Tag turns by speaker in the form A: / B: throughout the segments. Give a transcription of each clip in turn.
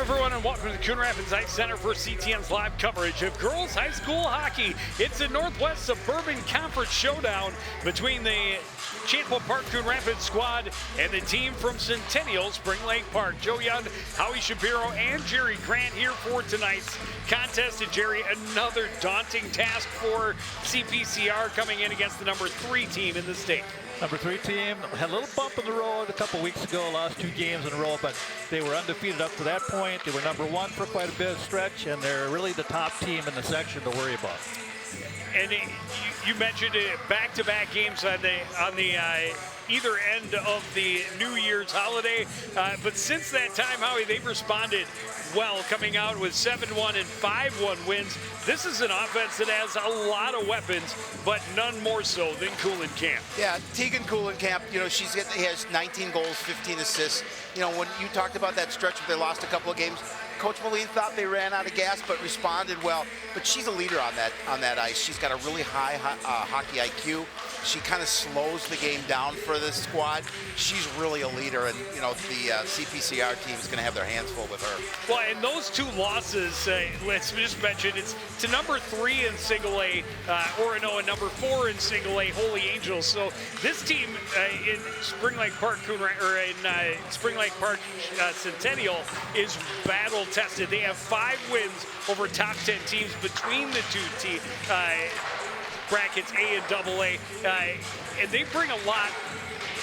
A: everyone, and welcome to the Coon Rapids Ice Center for CTN's live coverage of girls high school hockey. It's a Northwest Suburban Conference showdown between the Champlin Park Coon Rapids squad and the team from Centennial Spring Lake Park. Joe Young, Howie Shapiro, and Jerry Grant here for tonight's contest. And Jerry, another daunting task for CPCR coming in against the number 3 team in the state.
B: Number 3 team had a little bump in the road a couple weeks ago, lost 2 games in a row, but they were undefeated up to that point. They were number 1 for quite a bit of stretch, and they're really the top team in the section to worry about.
A: And you mentioned back-to-back games on the either end of the New Year's holiday, but since that time, Howie, they've responded well, coming out with 7-1 and 5-1 wins. This is an offense that has a lot of weapons, but none more so than Coolenkamp.
C: Yeah, Tegan Coolenkamp, you know, he has 19 goals, 15 assists. You know, when you talked about that stretch where they lost a couple of games, Coach Moline thought they ran out of gas, but responded well. But she's a leader on that ice. She's got a really high hockey IQ. She kind of slows the game down for this squad. She's really a leader, and you know the CPCR team is going to have their hands full with her.
A: Well, and those 2 losses, let's just mention, it's to number 3 in Single A, Orono, and number 4 in Single A, Holy Angels. So this team in Spring Lake Park, Spring Lake Park Centennial is battle tested. They have 5 wins over top 10 teams between the 2 brackets, A and AA, and they bring a lot.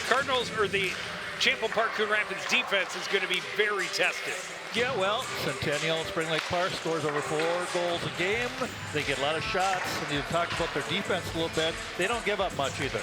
A: Cardinals, or the Champlin Park Coon Rapids defense, is going to be very tested.
B: Yeah, well, Centennial Spring Lake Park scores over 4 goals a game. They get a lot of shots, and you talked about their defense a little bit. They don't give up much either.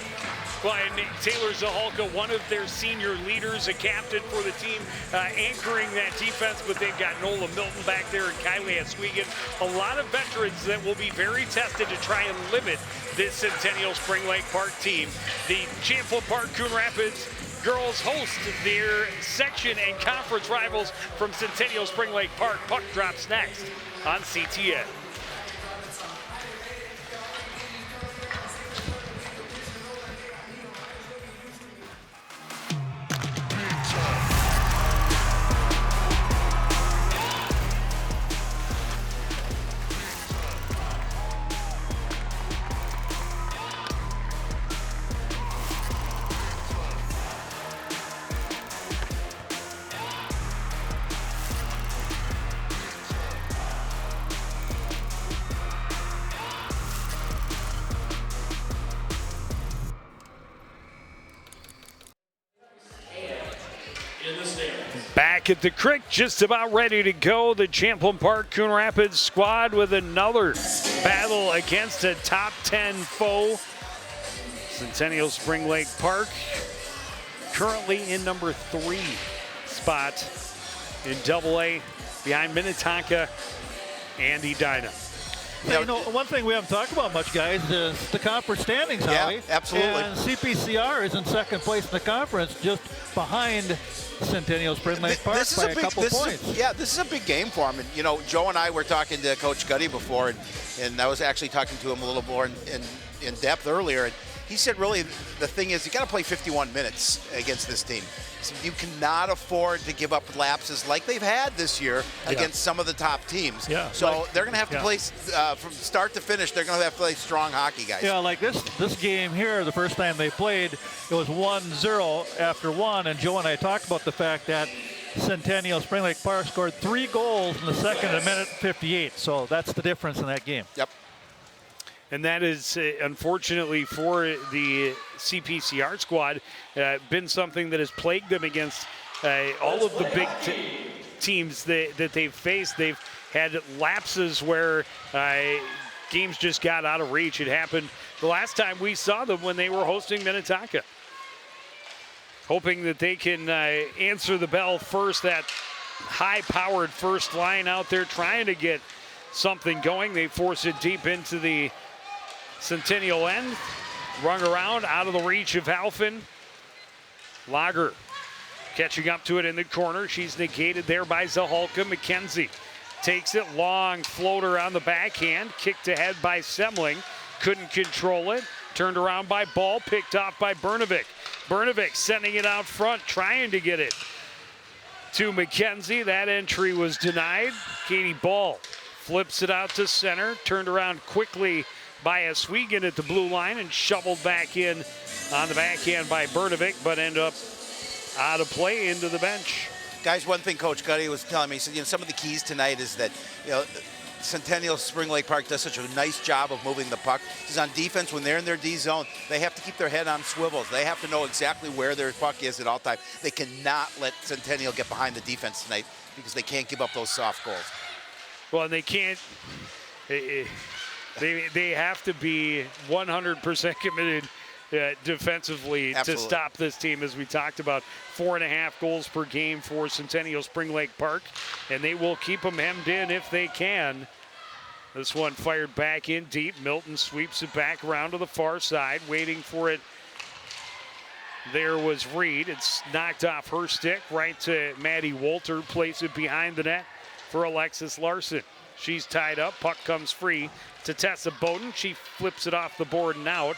A: Well, and Taylor Zahalka, one of their senior leaders, a captain for the team, anchoring that defense, but they've got Nola Milton back there and Kylie Aswegan. A lot of veterans that will be very tested to try and limit this Centennial Spring Lake Park team. The Champlin Park Coon Rapids girls host their section and conference rivals from Centennial Spring Lake Park. Puck drops next on CTN. Back at the creek, just about ready to go. The Champlin Park Coon Rapids squad with another battle against a top 10 foe. Centennial Spring Lake Park currently in number 3 spot in AA, behind Minnetonka and Edina.
B: Yeah, you know, one thing we haven't talked about much, guys, is the conference standings, Howie.
C: Yeah, absolutely.
B: And CPCR is in 2nd place in the conference, just behind Centennial Spring Lake Park by a couple points.
C: This is a big game for him. And, you know, Joe and I were talking to Coach Gutty before, and I was actually talking to him a little more in depth earlier. And he said, really, the thing is, you got to play 51 minutes against this team. So you cannot afford to give up lapses like they've had this year against some of the top teams.
B: Yeah.
C: So they're going to have to play from start to finish. They're going to have to play strong hockey, guys.
B: Yeah, like this game here, the first time they played, it was 1-0 after 1, and Joe and I talked about the fact that Centennial Spring Lake Park scored 3 goals in the second at minute 58. So that's the difference in that game.
C: Yep.
A: And that is, unfortunately for the CPCR squad, been something that has plagued them against all of the big teams that they've faced. They've had lapses where games just got out of reach. It happened the last time we saw them when they were hosting Minnetonka. Hoping that they can answer the bell first, that high-powered first line out there trying to get something going. They force it deep into the Centennial end, rung around out of the reach of Halfin. Lager catching up to it in the corner. She's negated there by Zahalka. McKenzie takes it, long floater on the backhand, kicked ahead by Semling, couldn't control it, turned around by Ball, picked off by Bernovic. Bernovic sending it out front, trying to get it to McKenzie. That entry was denied. Katie Ball flips it out to center. Turned around quickly by Oswego at the blue line and shoveled back in on the backhand by Bernovic, but ended up out of play into the bench.
C: Guys, one thing Coach Gutty was telling me, he said, some of the keys tonight is that, Centennial Spring Lake Park does such a nice job of moving the puck. He's on defense when they're in their D zone. They have to keep their head on swivels. They have to know exactly where their puck is at all times. They cannot let Centennial get behind the defense tonight because they can't give up those soft goals.
A: Well, and they can't. They have to be 100% committed defensively
C: Absolutely.
A: to stop this team, as we talked about. 4.5 goals per game for Centennial Spring Lake Park, and they will keep them hemmed in if they can. This one fired back in deep. Milton sweeps it back around to the far side, waiting for it. There was Reed. It's knocked off her stick right to Maddie Wolter. Plays it behind the net for Alexis Larson. She's tied up. Puck comes free to Tessa Bowden. She flips it off the board and out,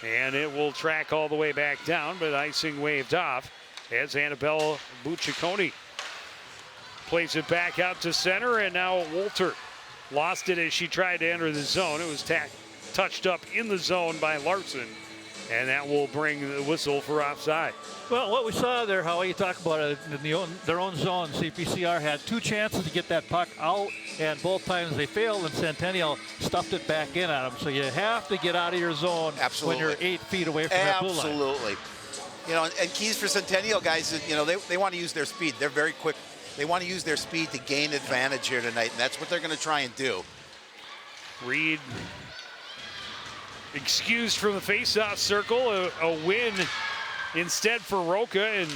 A: and it will track all the way back down, but icing waved off as Annabelle Buccicconi plays it back out to center, and now Wolter lost it as she tried to enter the zone. It was touched up in the zone by Larson, and that will bring the whistle for offside.
B: Well, what we saw there, Howie, you talk about it in their own zone. CPCR had 2 chances to get that puck out, and both times they failed, and Centennial stuffed it back in at them. So you have to get out of your zone.
C: Absolutely.
B: When you're 8 feet away from that blue line.
C: Absolutely. And keys for Centennial, guys, they want to use their speed. They're very quick. They want to use their speed to gain advantage here tonight, and that's what they're going to try and do.
A: Reed excused from the faceoff circle. A win instead for Roca, and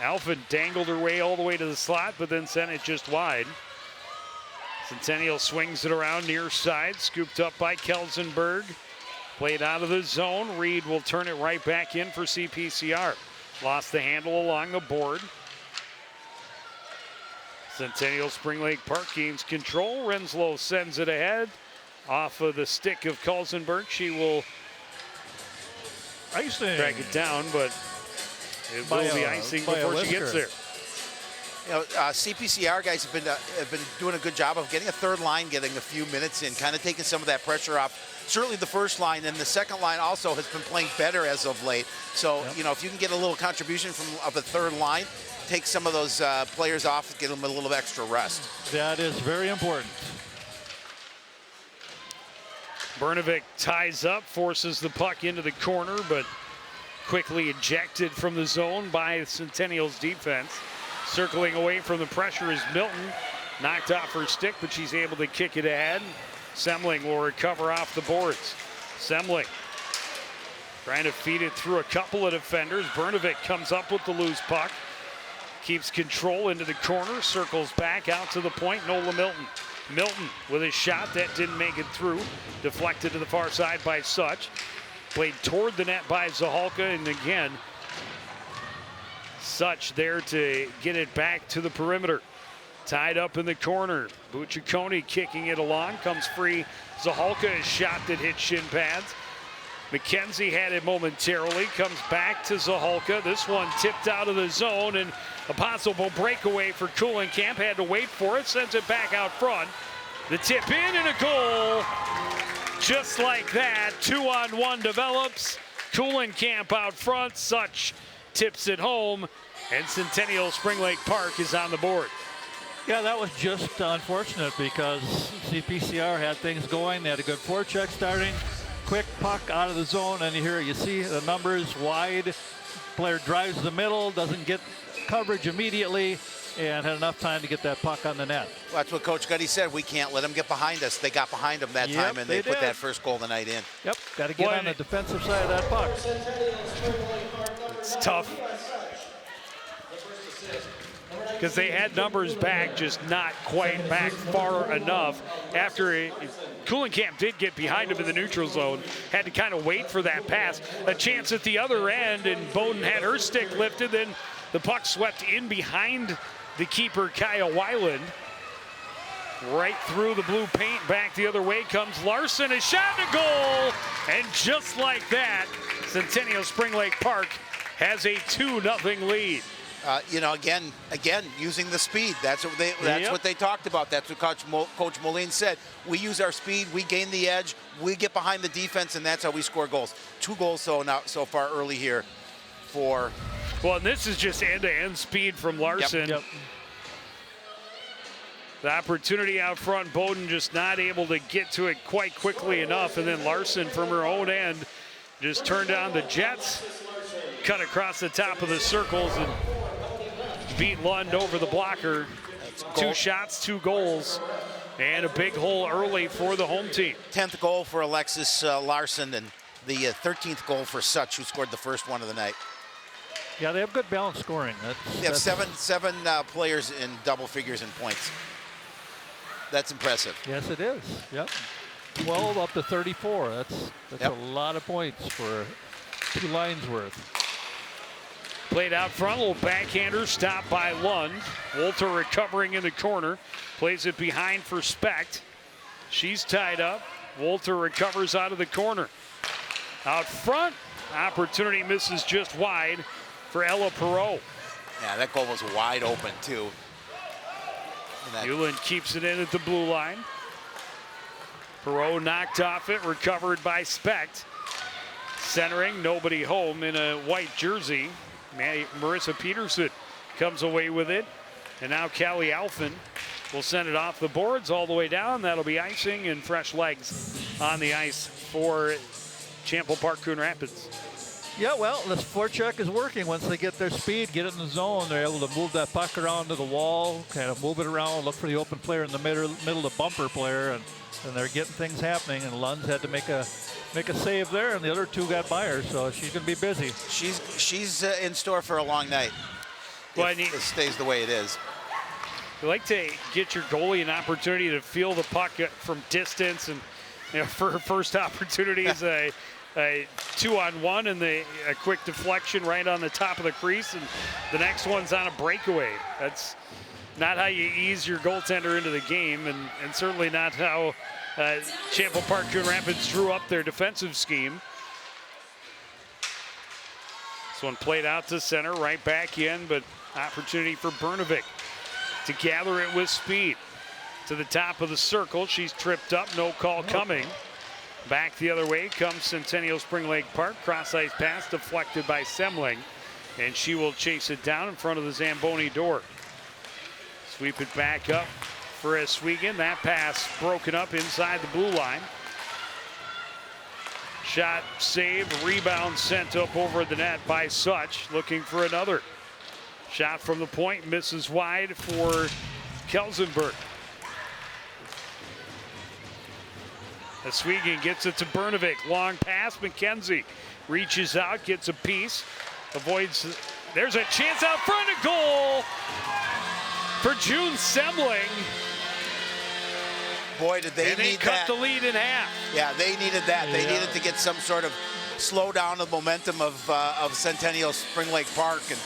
A: Alpha dangled her way all the way to the slot, but then sent it just wide. Centennial swings it around near side, scooped up by Kelsenberg. Played out of the zone. Reed will turn it right back in for CPCR. Lost the handle along the board. Centennial Spring Lake Park gains control. Renslow sends it ahead off of the stick of Kelsenberg. She will track it down, but it will be icing before she gets there.
C: CPCR guys have been doing a good job of getting a third line, getting a few minutes in, kind of taking some of that pressure off. Certainly the first line, and the second line also has been playing better as of late. So, if you can get a little contribution of the third line, take some of those players off, get them a little extra rest.
B: That is very important.
A: Bernovic ties up, forces the puck into the corner, but quickly ejected from the zone by Centennial's defense. Circling away from the pressure is Milton. Knocked off her stick, but she's able to kick it ahead. Semling will recover off the boards. Semling trying to feed it through a couple of defenders. Bernovic comes up with the loose puck. Keeps control into the corner, circles back out to the point. Nola Milton. Milton with a shot that didn't make it through. Deflected to the far side by Such. Played toward the net by Zahalka, and again, Such there to get it back to the perimeter. Tied up in the corner. Buccicconi kicking it along, comes free. Zahalka, a shot that hit shin pads. McKenzie had it momentarily, comes back to Zahalka. This one tipped out of the zone, and a possible breakaway for Kuhlenkamp. Had to wait for it, sends it back out front. The tip in and a goal. Just like that, 2-on-1 develops. Kuhlenkamp out front, Such tips it home, and Centennial Spring Lake Park is on the board.
B: Yeah, that was just unfortunate because CPCR had things going. They had a good forecheck starting. Quick puck out of the zone, and here you see the numbers wide. Player drives the middle, doesn't get coverage immediately, and had enough time to get that puck on the net.
C: Well, that's what Coach Gutty said. We can't let them get behind us. They got behind them that time, and they put that first goal of the night in.
B: Yep, got to get on the defensive side of that puck.
A: It's tough because they had numbers back, just not quite back far enough. After Kuhlenkamp did get behind him in the neutral zone, had to kind of wait for that pass. A chance at the other end, and Bowden had her stick lifted. Then the puck swept in behind the keeper, Kaya Weiland. Right through the blue paint, back the other way comes Larson, a shot and a goal. And just like that, Centennial Spring Lake Park has a 2-0 lead.
C: You know, again, using the speed. That's what they talked about. That's what Coach Moline said. We use our speed. We gain the edge. We get behind the defense, and that's how we score goals. 2 goals so far early here for.
A: Well, and this is just end-to-end speed from Larson.
B: Yep.
A: The opportunity out front, Bowden just not able to get to it quite quickly enough, and then Larson from her own end just turned on the Jets, cut across the top of the circles, and beat Lund over the blocker. 2 shots, 2 goals, and a big hole early for the home team.
C: 10th goal for Alexis Larson, and the 13th goal for Such, who scored the first one of the night.
B: Yeah, they have good balanced scoring.
C: They have seven players in double figures in points. That's impressive.
B: Yes, it is. Yep. 12 up to 34. That's a lot of points for 2 lines worth.
A: Played out front, little backhander, stopped by Lund. Wolter recovering in the corner, plays it behind for Specht. She's tied up. Wolter recovers out of the corner. Out front, opportunity misses just wide for Ella Perot.
C: Yeah, that goal was wide open too.
A: Newland keeps it in at the blue line. Perot knocked off it, recovered by Specht. Centering, nobody home in a white jersey. Marissa Peterson comes away with it. And now Callie Alphen will send it off the boards all the way down. That'll be icing and fresh legs on the ice for Champlin Park Coon Rapids.
B: Yeah, well, this forecheck is working. Once they get their speed, get it in the zone, they're able to move that puck around to the wall, kind of move it around, look for the open player in the middle of the bumper player, and they're getting things happening. And Lund's had to make a save there, and the other 2 got by her, so she's going to be busy.
C: She's in store for a long night. Well, if it stays the way it is.
A: You like to get your goalie an opportunity to feel the puck from distance, and for her first opportunity is a 2-on-1 and a quick deflection right on the top of the crease, and the next one's on a breakaway. That's not how you ease your goaltender into the game, and certainly not how Champlin Park Coon Rapids drew up their defensive scheme. This one played out to center, right back in, but opportunity for Brnovic to gather it with speed. To the top of the circle, she's tripped up, no call coming. Back the other way comes Centennial Spring Lake Park. Cross-ice pass deflected by Semling, and she will chase it down in front of the Zamboni door. Sweep it back up for Oswego. That pass broken up inside the blue line. Shot saved, rebound sent up over the net by Such, looking for another. Shot from the point, misses wide for Kelsenberg. Oswego gets it to Brnovic. Long pass, McKenzie reaches out, gets a piece, avoids. There's a chance out front, a goal for June Semling.
C: Boy, did they need that.
A: Cut the lead in half.
C: Yeah, they needed that. They needed to get some sort of slow down of momentum of Centennial Spring Lake Park, and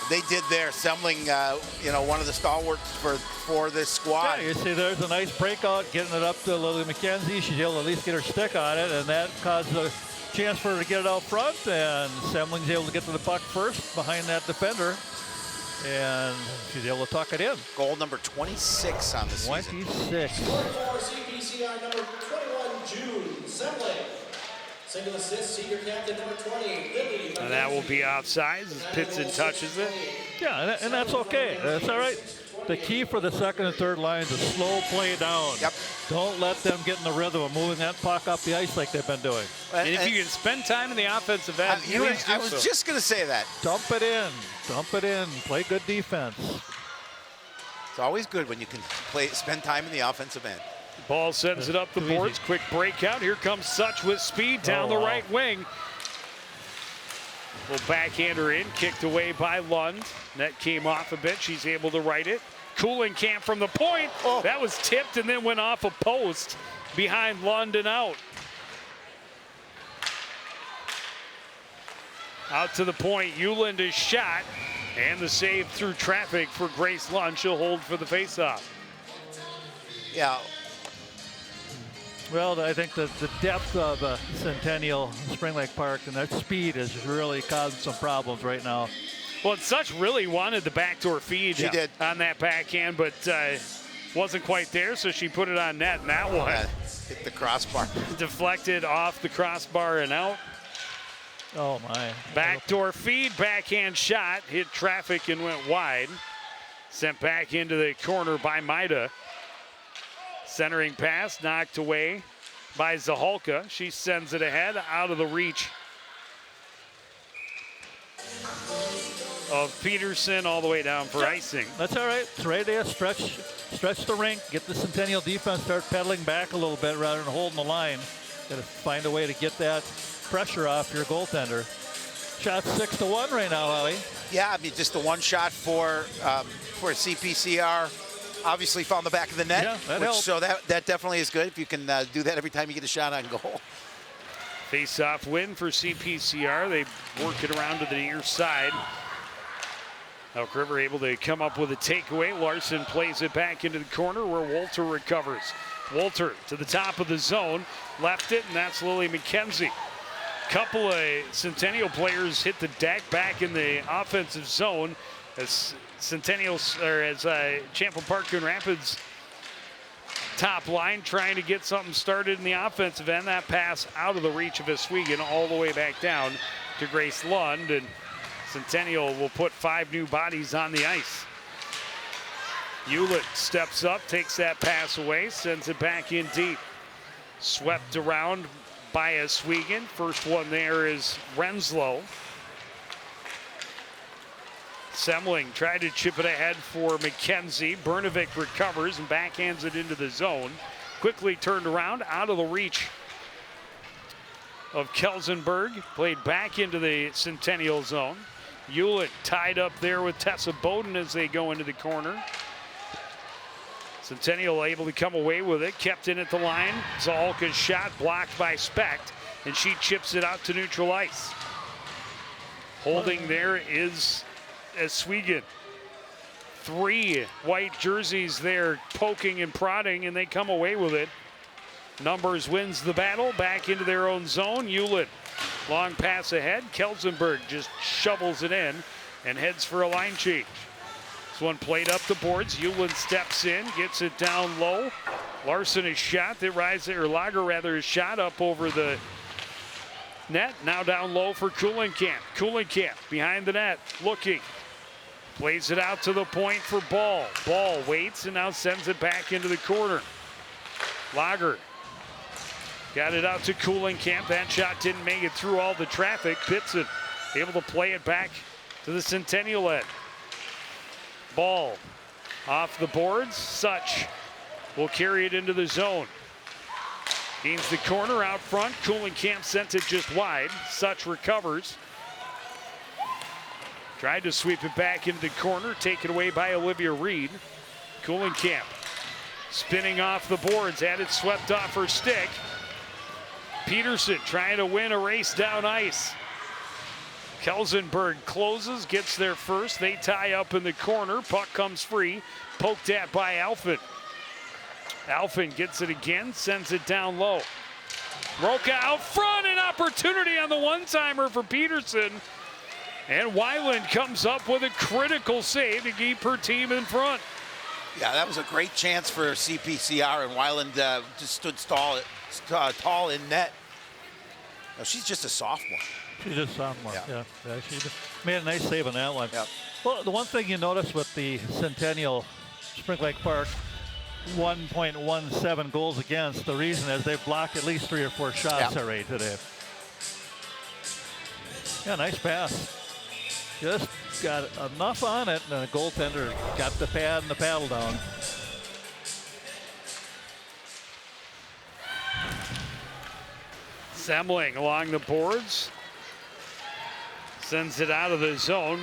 C: they did there. Semling, one of the stalwarts for this squad.
B: Yeah, you see there's a nice breakout, getting it up to Lily McKenzie. She's able to at least get her stick on it, and that caused a chance for her to get it out front, and Semling's able to get to the puck first behind that defender, and she's able to tuck it in.
C: Goal number 26 on the season.
B: 26.
D: For CPCI number 21, June Semling. Single assist, senior captain number 20, Lily.
A: And that will be outside as Pitson touches it.
B: Yeah, and that's okay. That's all right. The key for the second and third lines is slow play down.
C: Yep.
B: Don't let them get in the rhythm of moving that puck up the ice like they've been doing.
A: And if you can spend time in the offensive end,
C: I was just going to say that.
B: Dump it in, play good defense.
C: It's always good when you can spend time in the offensive end.
A: Ball sends it up the boards. Quick breakout. Here comes Such with speed down the right wing. Little backhander in, kicked away by Lund. Net came off a bit. She's able to right it. Coolenkamp from the point.
C: Oh.
A: That was tipped and then went off a post behind Lund and out. Out to the point. Euland is shot. And the save through traffic for Grace Lund. She'll hold for the faceoff.
C: Yeah.
B: Well, I think that the depth of Centennial Spring Lake Park and their speed is really causing some problems right now.
A: Well, Such really wanted the backdoor feed
C: She did.
A: on that backhand, but wasn't quite there, so she put it on net, and that one
C: Hit the crossbar.
A: deflected off the crossbar and out.
B: Oh, my.
A: Backdoor feed, backhand shot, hit traffic and went wide. Sent back into the corner by Maida. Centering pass, knocked away by Zahalka. She sends it ahead, out of the reach of Peterson, all the way down for icing.
B: That's all right. It's right there. Stretch the rink. Get the Centennial defense start pedaling back a little bit rather than holding the line. Got to find a way to get that pressure off your goaltender. Shot 6-1 right now, Howie.
C: Yeah, I mean, just the one shot for CPCR. Obviously found the back of the net.
B: Yeah, that helped.
C: So that definitely is good if you can do that every time you get a shot on goal.
A: Face-off win for CPCR. They work it around to the near side. Elk River able to come up with a takeaway. Larson plays it back into the corner where Walter recovers. Walter to the top of the zone, left it, and that's Lily McKenzie. Couple of Centennial players hit the deck back in the offensive zone as Champlin Park Coon Rapids top line trying to get something started in the offensive end. That pass out of the reach of Oswego all the way back down to Grace Lund, and Centennial will put 5 new bodies on the ice. Hewlett steps up, takes that pass away, sends it back in deep. Swept around by Oswego. First one there is Renslow. Semling tried to chip it ahead for McKenzie. Bernovic recovers and backhands it into the zone. Quickly turned around, out of the reach of Kelsenberg. Played back into the Centennial zone. Hewlett tied up there with Tessa Bowden as they go into the corner. Centennial able to come away with it. Kept in at the line. Zahalka's shot blocked by Specht, and she chips it out to neutral ice. Holding there is Oswego. 3 white jerseys there poking and prodding, and they come away with it. Numbers wins the battle back into their own zone. Hewlett, long pass ahead. Kelsenberg just shovels it in and heads for a line change. This one played up the boards. Hewlett steps in, gets it down low. Larson is shot. Lager rather is shot up over the net. Now down low for Kuhlenkamp. Kuhlenkamp behind the net, looking. Plays it out to the point for Ball. Ball waits and now sends it back into the corner. Lager got it out to Kuhlenkamp. That shot didn't make it through all the traffic. Pitson able to play it back to the Centennial end. Ball off the boards. Such will carry it into the zone. Gains the corner out front. Kuhlenkamp sent it just wide. Such recovers. Tried to sweep it back into the corner. Taken away by Olivia Reed. Kuhlenkamp spinning off the boards. Had it swept off her stick. Peterson trying to win a race down ice. Kelsenberg closes, gets there first. They tie up in the corner. Puck comes free. Poked at by Alphin. Alphin gets it again, sends it down low. Roca out front, an opportunity on the one-timer for Peterson. And Weiland comes up with a critical save to keep her team in front.
C: Yeah, that was a great chance for CPCR, and Weiland just stood tall in net. No, she's just a sophomore.
B: She's just a sophomore,
C: Yeah.
B: yeah. She made a nice save on that one.
C: Yeah.
B: Well, the one thing you notice with the Centennial Spring Lake Park, 1.17 goals against, the reason is they've blocked at least 3 or 4 shots already today. Yeah, nice pass. Just got enough on it, and the goaltender got the pad and the paddle down.
A: Semling along the boards. Sends it out of the zone.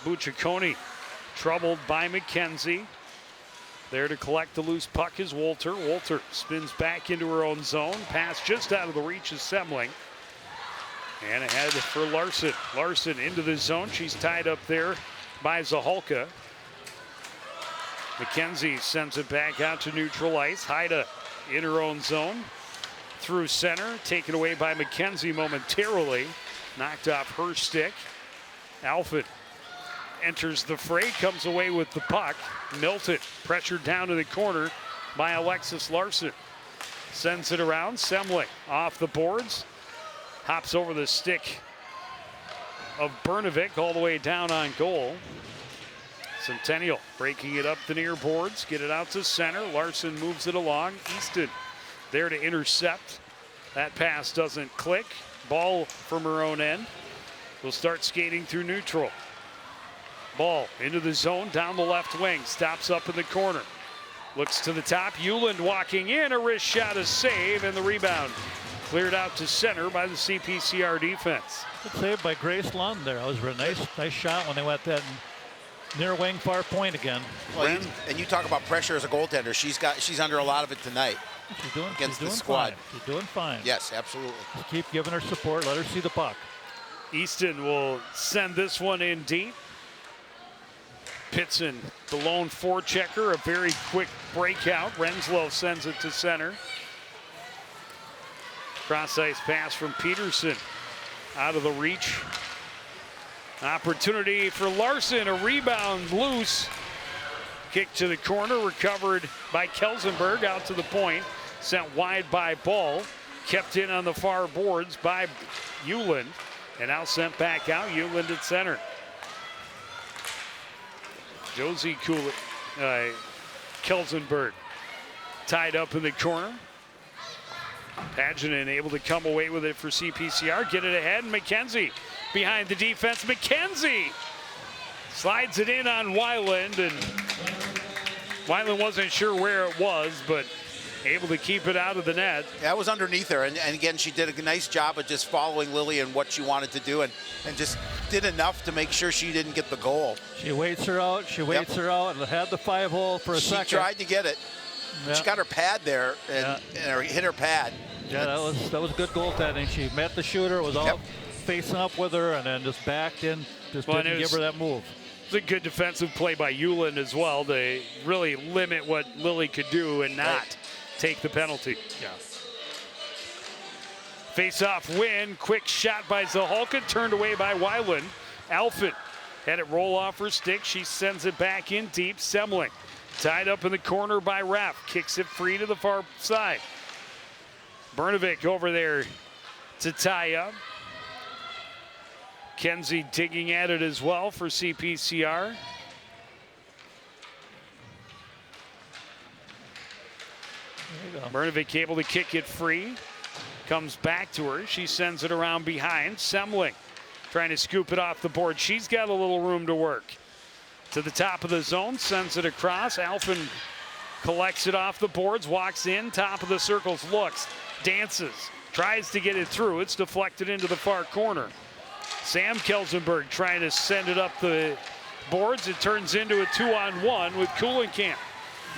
A: Bucciaconi troubled by McKenzie. There to collect the loose puck is Walter. Walter spins back into her own zone. Pass just out of the reach of Semling. And ahead for Larson. Larson into the zone. She's tied up there by Zahalka. McKenzie sends it back out to neutral ice. Haida in her own zone. Through center. Taken away by McKenzie momentarily. Knocked off her stick. Alfred enters the fray, comes away with the puck. Milton pressured down to the corner by Alexis Larson. Sends it around. Semling off the boards. Hops over the stick of Brnovic all the way down on goal. Centennial breaking it up the near boards. Get it out to center. Larson moves it along. Easton there to intercept. That pass doesn't click. Ball from her own end. Will start skating through neutral. Ball into the zone, down the left wing. Stops up in the corner. Looks to the top. Euland walking in. A wrist shot, a save, and the rebound cleared out to center by the CPCR defense.
B: Good save by Grace Lund there. That was a nice shot when they went that near wing far point again.
C: Well, and you talk about pressure as a goaltender. She's under a lot of it tonight.
B: She's doing
C: against the
B: fine.
C: squad.
B: She's doing fine.
C: Yes, absolutely.
B: Just keep giving her support. Let her see the puck.
A: Easton will send this one in deep. Pitson, the lone forechecker, a very quick breakout. Renslow sends it to center. Cross-ice pass from Peterson. Out of the reach. Opportunity for Larson, a rebound loose. Kick to the corner, recovered by Kelsenberg out to the point. Sent wide by Ball. Kept in on the far boards by Euland. And now sent back out, Euland at center. Josie Kelsenberg tied up in the corner. Paginen able to come away with it for CPCR. Get it ahead. McKenzie behind the defense. McKenzie slides it in on Weiland, and Weiland wasn't sure where it was, but able to keep it out of the net.
C: That was underneath her, and again, she did a nice job of just following Lily and what she wanted to do, and just did enough to make sure she didn't get the goal.
B: She waits her out. She waits her out, and had the 5-hole for a second.
C: She tried to get it.
B: Yeah.
C: She got her pad there and hit her pad.
B: Yeah, that was good goaltending. She met the shooter, was all facing up with her, and then just backed in, just didn't give her that move.
A: It was a good defensive play by Euland as well to really limit what Lily could do and not take the penalty.
B: Yeah.
A: Face-off win. Quick shot by Zahalka, turned away by Weiland. Alfin had it roll off her stick. She sends it back in deep. Semling tied up in the corner by Raff. Kicks it free to the far side. Brnovic over there to tie up. Kenzie digging at it as well for CPCR. Brnovic able to kick it free. Comes back to her. She sends it around behind. Semling trying to scoop it off the board. She's got a little room to work. To the top of the zone, sends it across. Alfin collects it off the boards, walks in, top of the circles, looks, dances, tries to get it through. It's deflected into the far corner. Sam Kelsenberg trying to send it up the boards. It turns into a 2-on-1 with Kuhlenkamp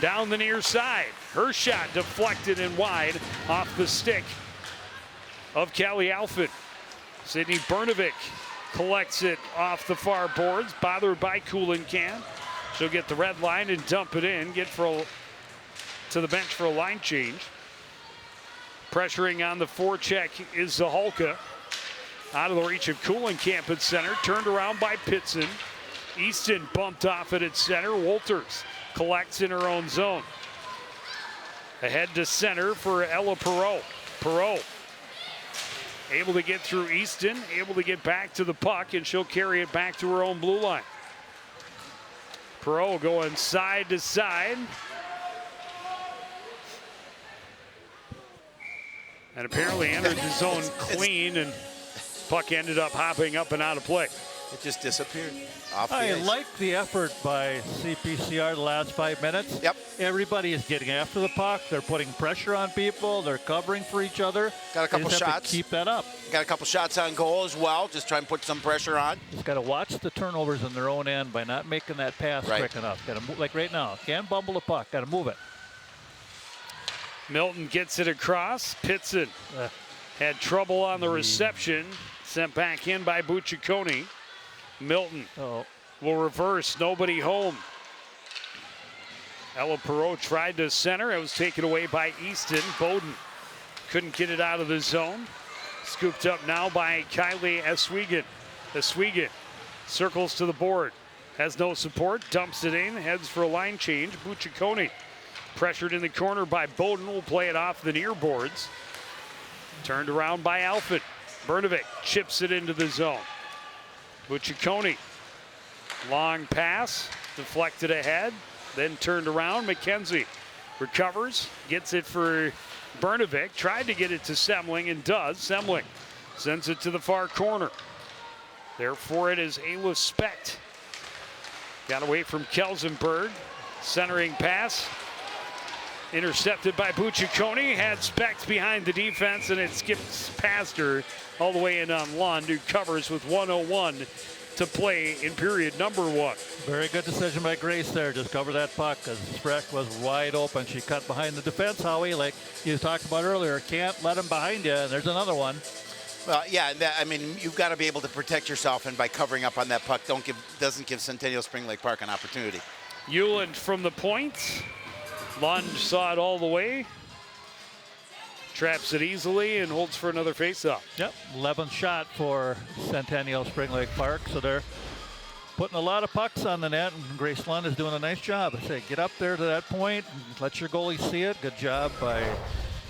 A: down the near side. Her shot deflected and wide off the stick of Callie Alfin. Sydney Brnovic collects it off the far boards, bothered by Kuhlenkamp. She'll get the red line and dump it in, to the bench for a line change. Pressuring on the forecheck is Zahalka. Out of the reach of Kuhlenkamp at center, turned around by Pitson. Easton bumped off it at center. Wolters collects in her own zone. Ahead to center for Ella Perreault. Perreault able to get through Easton, able to get back to the puck, and she'll carry it back to her own blue line. Perreault going side to side. And apparently entered the zone clean, and puck ended up hopping up and out of play.
C: It just disappeared off the
B: I
C: ice.
B: like the effort by CPCR the last 5 minutes.
C: Yep.
B: Everybody is getting after the puck. They're putting pressure on people. They're covering for each other.
C: Got a couple
B: They just have
C: shots.
B: to keep that up.
C: Got a couple shots on goal as well. Just try and put some pressure on.
B: Just got to watch the turnovers in their own end by not making that pass quick enough. Got to move, like right now. Can't bumble the puck. Got to move it.
A: Milton gets it across. Pitson had trouble on the reception. Sent back in by Bucciccone. Milton will reverse. Nobody home. Ella Perreault tried to center. It was taken away by Easton. Bowden couldn't get it out of the zone. Scooped up now by Kylie Eswegan. Eswegan circles to the board. Has no support, dumps it in, heads for a line change. Buccicconi pressured in the corner by Bowden, will play it off the near boards. Turned around by Alford. Brnovic chips it into the zone. Buccicconi, long pass, deflected ahead, then turned around. McKenzie recovers, gets it for Brnovic, tried to get it to Semling and does. Semling sends it to the far corner. There for it is Ayla Specht. Got away from Kelsenberg. Centering pass. Intercepted by Buccicconi. Had Specht behind the defense, and it skips past her all the way in on Lund, who covers with 1:01 to play in period number 1.
B: Very good decision by Grace there. Just cover that puck because Specht was wide open. She cut behind the defense, Howie, like you talked about earlier. Can't let him behind you, and there's another one.
C: Well, yeah, I mean, you've got to be able to protect yourself, and by covering up on that puck, doesn't give Centennial Spring Lake Park an opportunity.
A: Hewland from the point. Lund saw it all the way. Traps it easily and holds for another faceoff.
B: Yep, 11th shot for Centennial Spring Lake Park. So they're putting a lot of pucks on the net, and Grace Lund is doing a nice job. I say, get up there to that point, and let your goalie see it. Good job by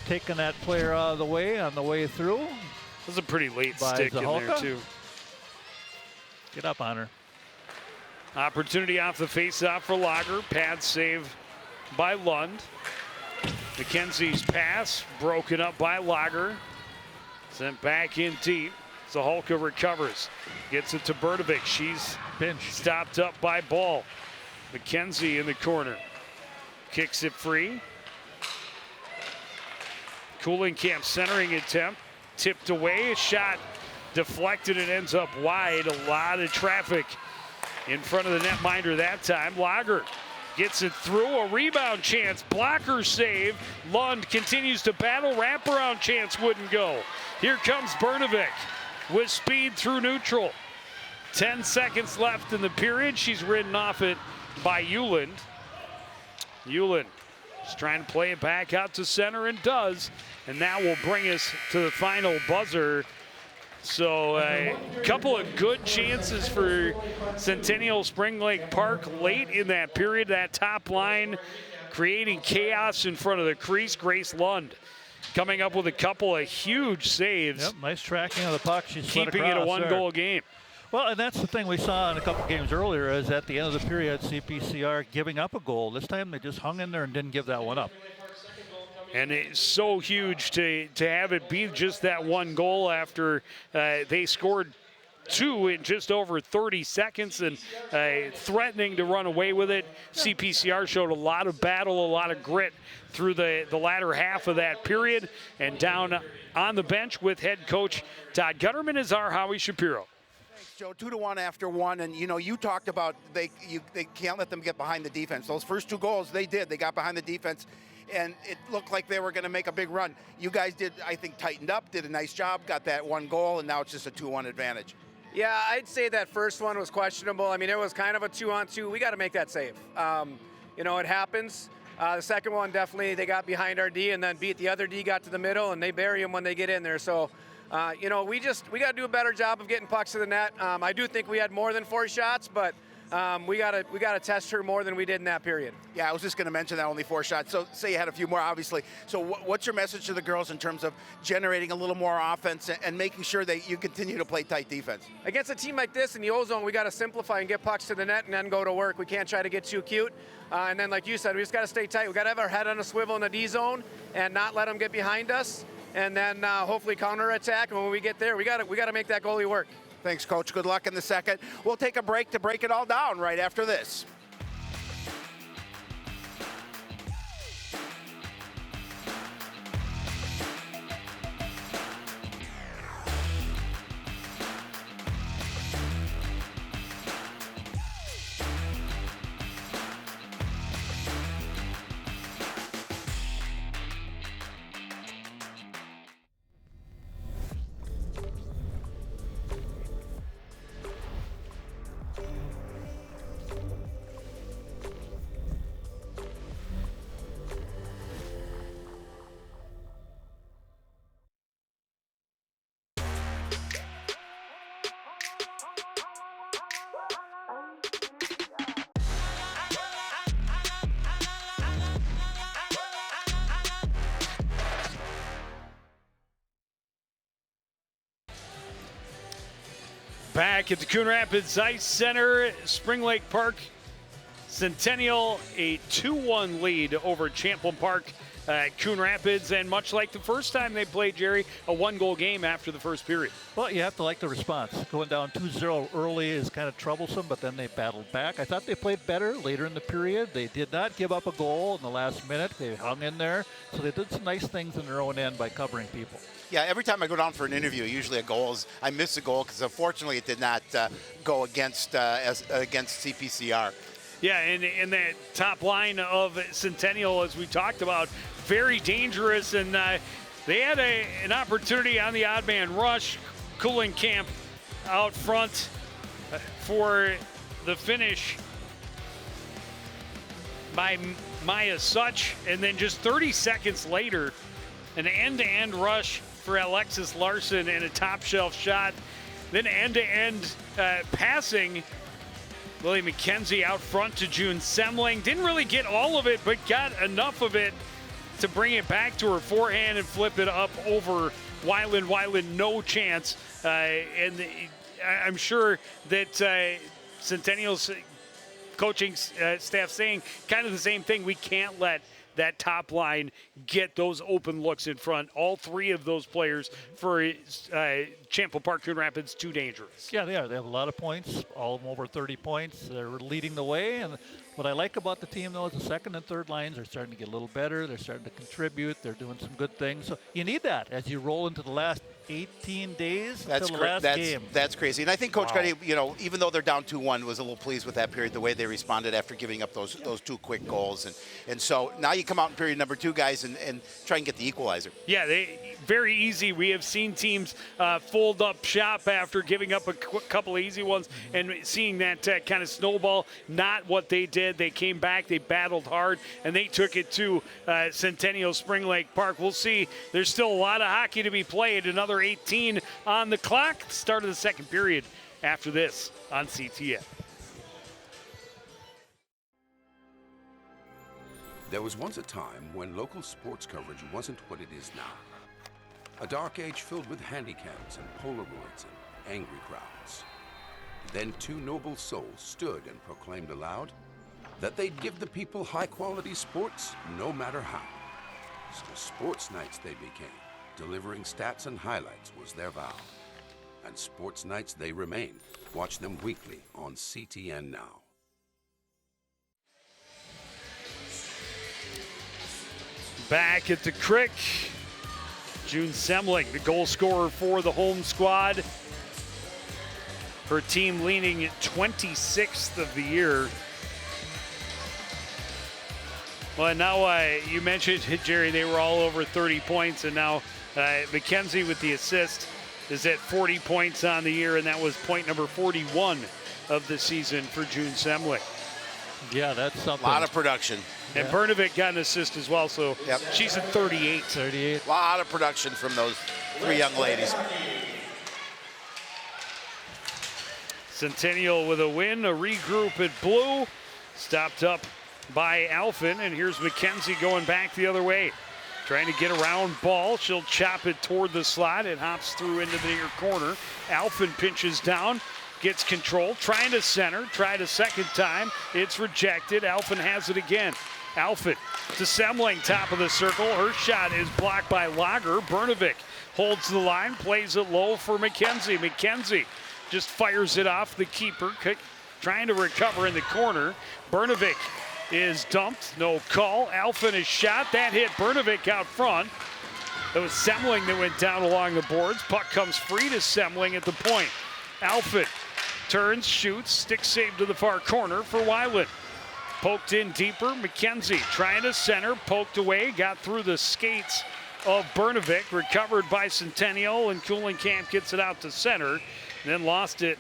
B: taking that player out of the way on the way through.
A: It was a pretty late
B: By
A: stick in there,
B: Zaholka.
A: too.
B: Get up on her.
A: Opportunity off the faceoff for Lager. Pad save by Lund. McKenzie's pass broken up by Lager. Sent back in deep. Zaholka recovers. Gets it to Brnovic. She's
B: Pinch.
A: stopped up by Ball. McKenzie in the corner. Kicks it free. Coolingham centering attempt. Tipped away. A shot deflected and ends up wide. A lot of traffic in front of the netminder that time. Lager gets it through. A rebound chance. Blocker save. Lund continues to battle. Wraparound chance wouldn't go. Here comes Brnovic with speed through neutral. 10 seconds left in the period. She's ridden off it by Hewland. Hewland is trying to play it back out to center and does. And that will bring us to the final buzzer. So a couple of good chances for Centennial Spring Lake Park late in that period. That top line creating chaos in front of the crease. Grace Lund coming up with a couple of huge saves.
B: Yep, nice tracking of the puck. She's
A: keeping it a one-goal game.
B: Well, and that's the thing we saw in a couple games earlier is at the end of the period, CPCR giving up a goal. This time they just hung in there and didn't give that one up.
A: And it's so huge to have it be just that one goal after they scored 2 in just over 30 seconds and threatening to run away with it. CPCR showed a lot of battle, a lot of grit through the latter half of that period. And down on the bench with head coach Todd Gutterman is our Howie Shapiro.
C: Thanks, Joe. 2-1 after one, and you talked about they can't let them get behind the defense. Those first 2 goals they did. They got behind the defense, and it looked like they were going to make a big run. You guys did, I think, tightened up, did a nice job, got that 1 goal, and now it's just a 2-1 advantage.
E: Yeah, I'd say that first one was questionable. I mean, it was kind of a 2-on-2. We got to make that save. It happens. The second one, definitely, they got behind our D and then beat the other D, got to the middle, and they bury them when they get in there. So, we got to do a better job of getting pucks to the net. I do think we had more than 4 shots, but we got to test her more than we did in that period.
C: Yeah, I was just going to mention that only 4 shots. So say you had a few more, obviously. So what's your message to the girls in terms of generating a little more offense and making sure that you continue to play tight defense?
E: Against a team like this in the O-Zone, we got to simplify and get pucks to the net and then go to work. We can't try to get too cute. And then, like you said, we just got to stay tight. We got to have our head on a swivel in the D-zone and not let them get behind us. And then hopefully counterattack. And when we get there, we got to make that goalie work.
C: Thanks, Coach. Good luck in the second. We'll take a break to break it all down right after this.
A: Back at the Coon Rapids Ice Center, Spring Lake Park, Centennial a 2-1 lead over Champlin Park at Coon Rapids, and much like the first time they played, Jerry, a 1-goal game after the first period.
B: Well, you have to like the response. Going down 2-0 early is kind of troublesome, but then they battled back. I thought they played better later in the period. They did not give up a goal in the last minute. They hung in there, so they did some nice things in their own end by covering people.
C: Yeah, every time I go down for an interview, usually I miss a goal because unfortunately it did not go against CPCR.
A: Yeah, and that top line of Centennial, as we talked about, very dangerous, and they had an opportunity on the odd man rush. Camp out front for the finish by Maya Such, and then just 30 seconds later, an end-to-end rush for Alexis Larson and a top-shelf shot. Then end-to-end passing. Lily McKenzie out front to June Semling. Didn't really get all of it, but got enough of it to bring it back to her forehand and flip it up over Weiland. Weiland, no chance. I'm sure that Centennial's coaching staff saying kind of the same thing. We can't let that top line get those open looks in front. All three of those players for Champlin Park Coon Rapids, too dangerous.
B: Yeah, they are. They have a lot of points, all of them over 30 points. They're leading the way. And what I like about the team, though, is the second and third lines are starting to get a little better. They're starting to contribute. They're doing some good things. So you need that as you roll into the last 18 days until the last game.
C: That's crazy. And I think Coach Cuddy, even though they're down 2-1, was a little pleased with that period, the way they responded after giving up those two quick goals. And so now you come out in period number 2, guys, and try and get the equalizer.
A: Yeah, very easy. We have seen teams fold up shop after giving up a couple of easy ones and seeing that kind of snowball. Not what they did. They came back, they battled hard, and they took it to Centennial Spring Lake Park. We'll see. There's still a lot of hockey to be played. Another 18 on the clock. Start of the second period after this on CTN.
F: There was once a time when local sports coverage wasn't what it is now. A dark age filled with handicaps and Polaroids and angry crowds. Then 2 noble souls stood and proclaimed aloud that they'd give the people high-quality sports no matter how. So Sports Nights they became. Delivering stats and highlights was their vow. And Sports Nights they remain. Watch them weekly on CTN Now.
A: Back at the Crick, June Semling, the goal scorer for the home squad. Her team leading 26th of the year. Well, now you mentioned, Jerry, they were all over 30 points, and now McKenzie with the assist is at 40 points on the year, and that was point number 41 of the season for June Semling.
B: Yeah, that's something.
C: A lot of production.
A: And Bernovic got an assist as well, so she's at 38.
B: 38.
C: A lot of production from those 3 young ladies.
A: Centennial with a win, a regroup at blue, stopped up by Alphen, and here's McKenzie going back the other way. Trying to get around ball. She'll chop it toward the slot. It hops through into the near corner. Alphen pinches down, gets control, trying to center, tried a second time. It's rejected. Alphen has it again. Alphen to Semling, top of the circle. Her shot is blocked by Lager. Bernovic holds the line, plays it low for McKenzie. McKenzie just fires it off the keeper, trying to recover in the corner. Bernovic is dumped, no call. Alphen is shot, that hit Bernovic out front. It was Semling that went down along the boards. Puck comes free to Semling at the point. Alphen turns, shoots, stick save to the far corner for Weiland. Poked in deeper, McKenzie trying to center, poked away, got through the skates of Bernovic, recovered by Centennial, and Camp gets it out to center, then lost it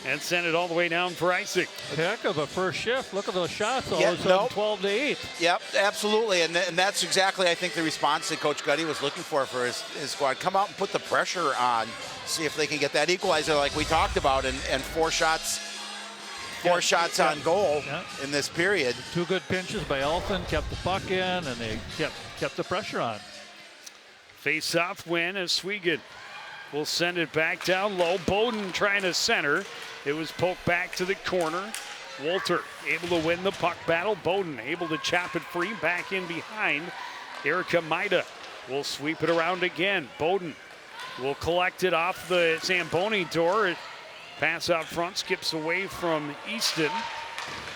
A: and sent it all the way down for icing.
B: Heck of a first shift. Look at those shots. All
C: Yeah,
B: of a sudden, 12-8.
C: Yep, absolutely. And that's exactly, I think, the response that Coach Gutty was looking for his squad. Come out and put the pressure on, see if they can get that equalizer like we talked about, and 4 shots on goal in this period.
B: 2 good pinches by Alphen, kept the puck in, and they kept the pressure on.
A: Face-off win as Swigan will send it back down low. Bowden trying to center. It was poked back to the corner. Walter able to win the puck battle. Bowden able to chop it free. Back in behind. Erica Maida will sweep it around again. Bowden will collect it off the Zamboni door. Pass out front, skips away from Easton.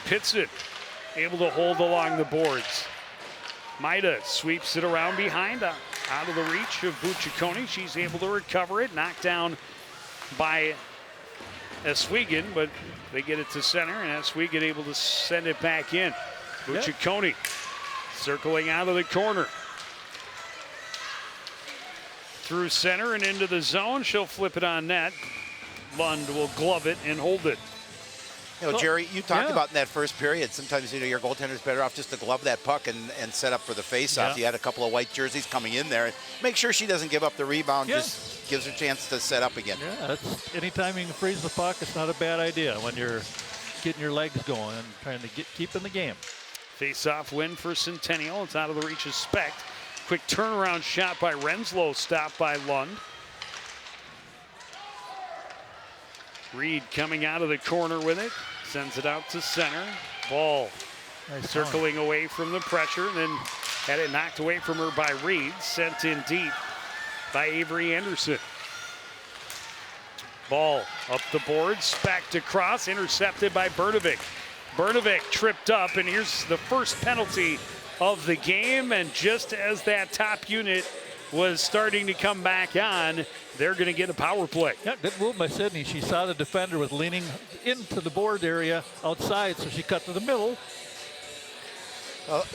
A: Pitson able to hold along the boards. Maida sweeps it around behind, out of the reach of Bucciaconi. She's able to recover it, knocked down by Oswego, but they get it to center, and Oswego able to send it back in. Bucciaconi circling out of the corner. Through center and into the zone. She'll flip it on net. Lund will glove it and hold it.
C: You know, Jerry, you talked about in that first period, sometimes, you know, your goaltender's better off just to glove that puck and set up for the faceoff. You had a couple of white jerseys coming in there. Make sure she doesn't give up the rebound, just gives her a chance to set up again.
B: Yeah, that's, anytime you can freeze the puck, it's not a bad idea when you're getting your legs going and trying to keep in the game.
A: Face-off win for Centennial. It's out of the reach of Specht. Quick turnaround shot by Renslow, stopped by Lund. Reed coming out of the corner with it. Sends it out to center. Ball circling away from the pressure. Then had it knocked away from her by Reed. Sent in deep by Avery Anderson. Ball up the boards. Specht across. Intercepted by Bernovic. Bernovic tripped up. And here's the first penalty of the game. And just as that top unit was starting to come back on, they're going to get a power play.
B: Yeah, good move by Sydney. She saw the defender was leaning into the board area outside, so she cut to the middle.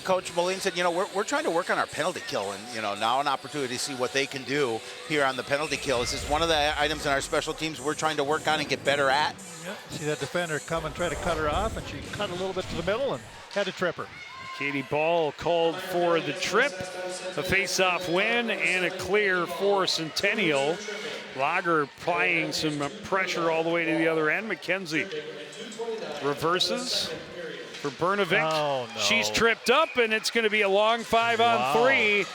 C: Coach Moline said, you know, we're trying to work on our penalty kill, and, you know, now an opportunity to see what they can do here on the penalty kill. This is one of the items in our special teams we're trying to work on and get better at.
B: Yeah, see that defender come and try to cut her off, and she cut a little bit to the middle and had to trip her.
A: Katie Ball called for the trip, a face-off win, and a clear for Centennial. Lager applying some pressure all the way to the other end. McKenzie reverses for Bernovic.
B: Oh, no.
A: She's tripped up, and it's going to be a long 5-on-3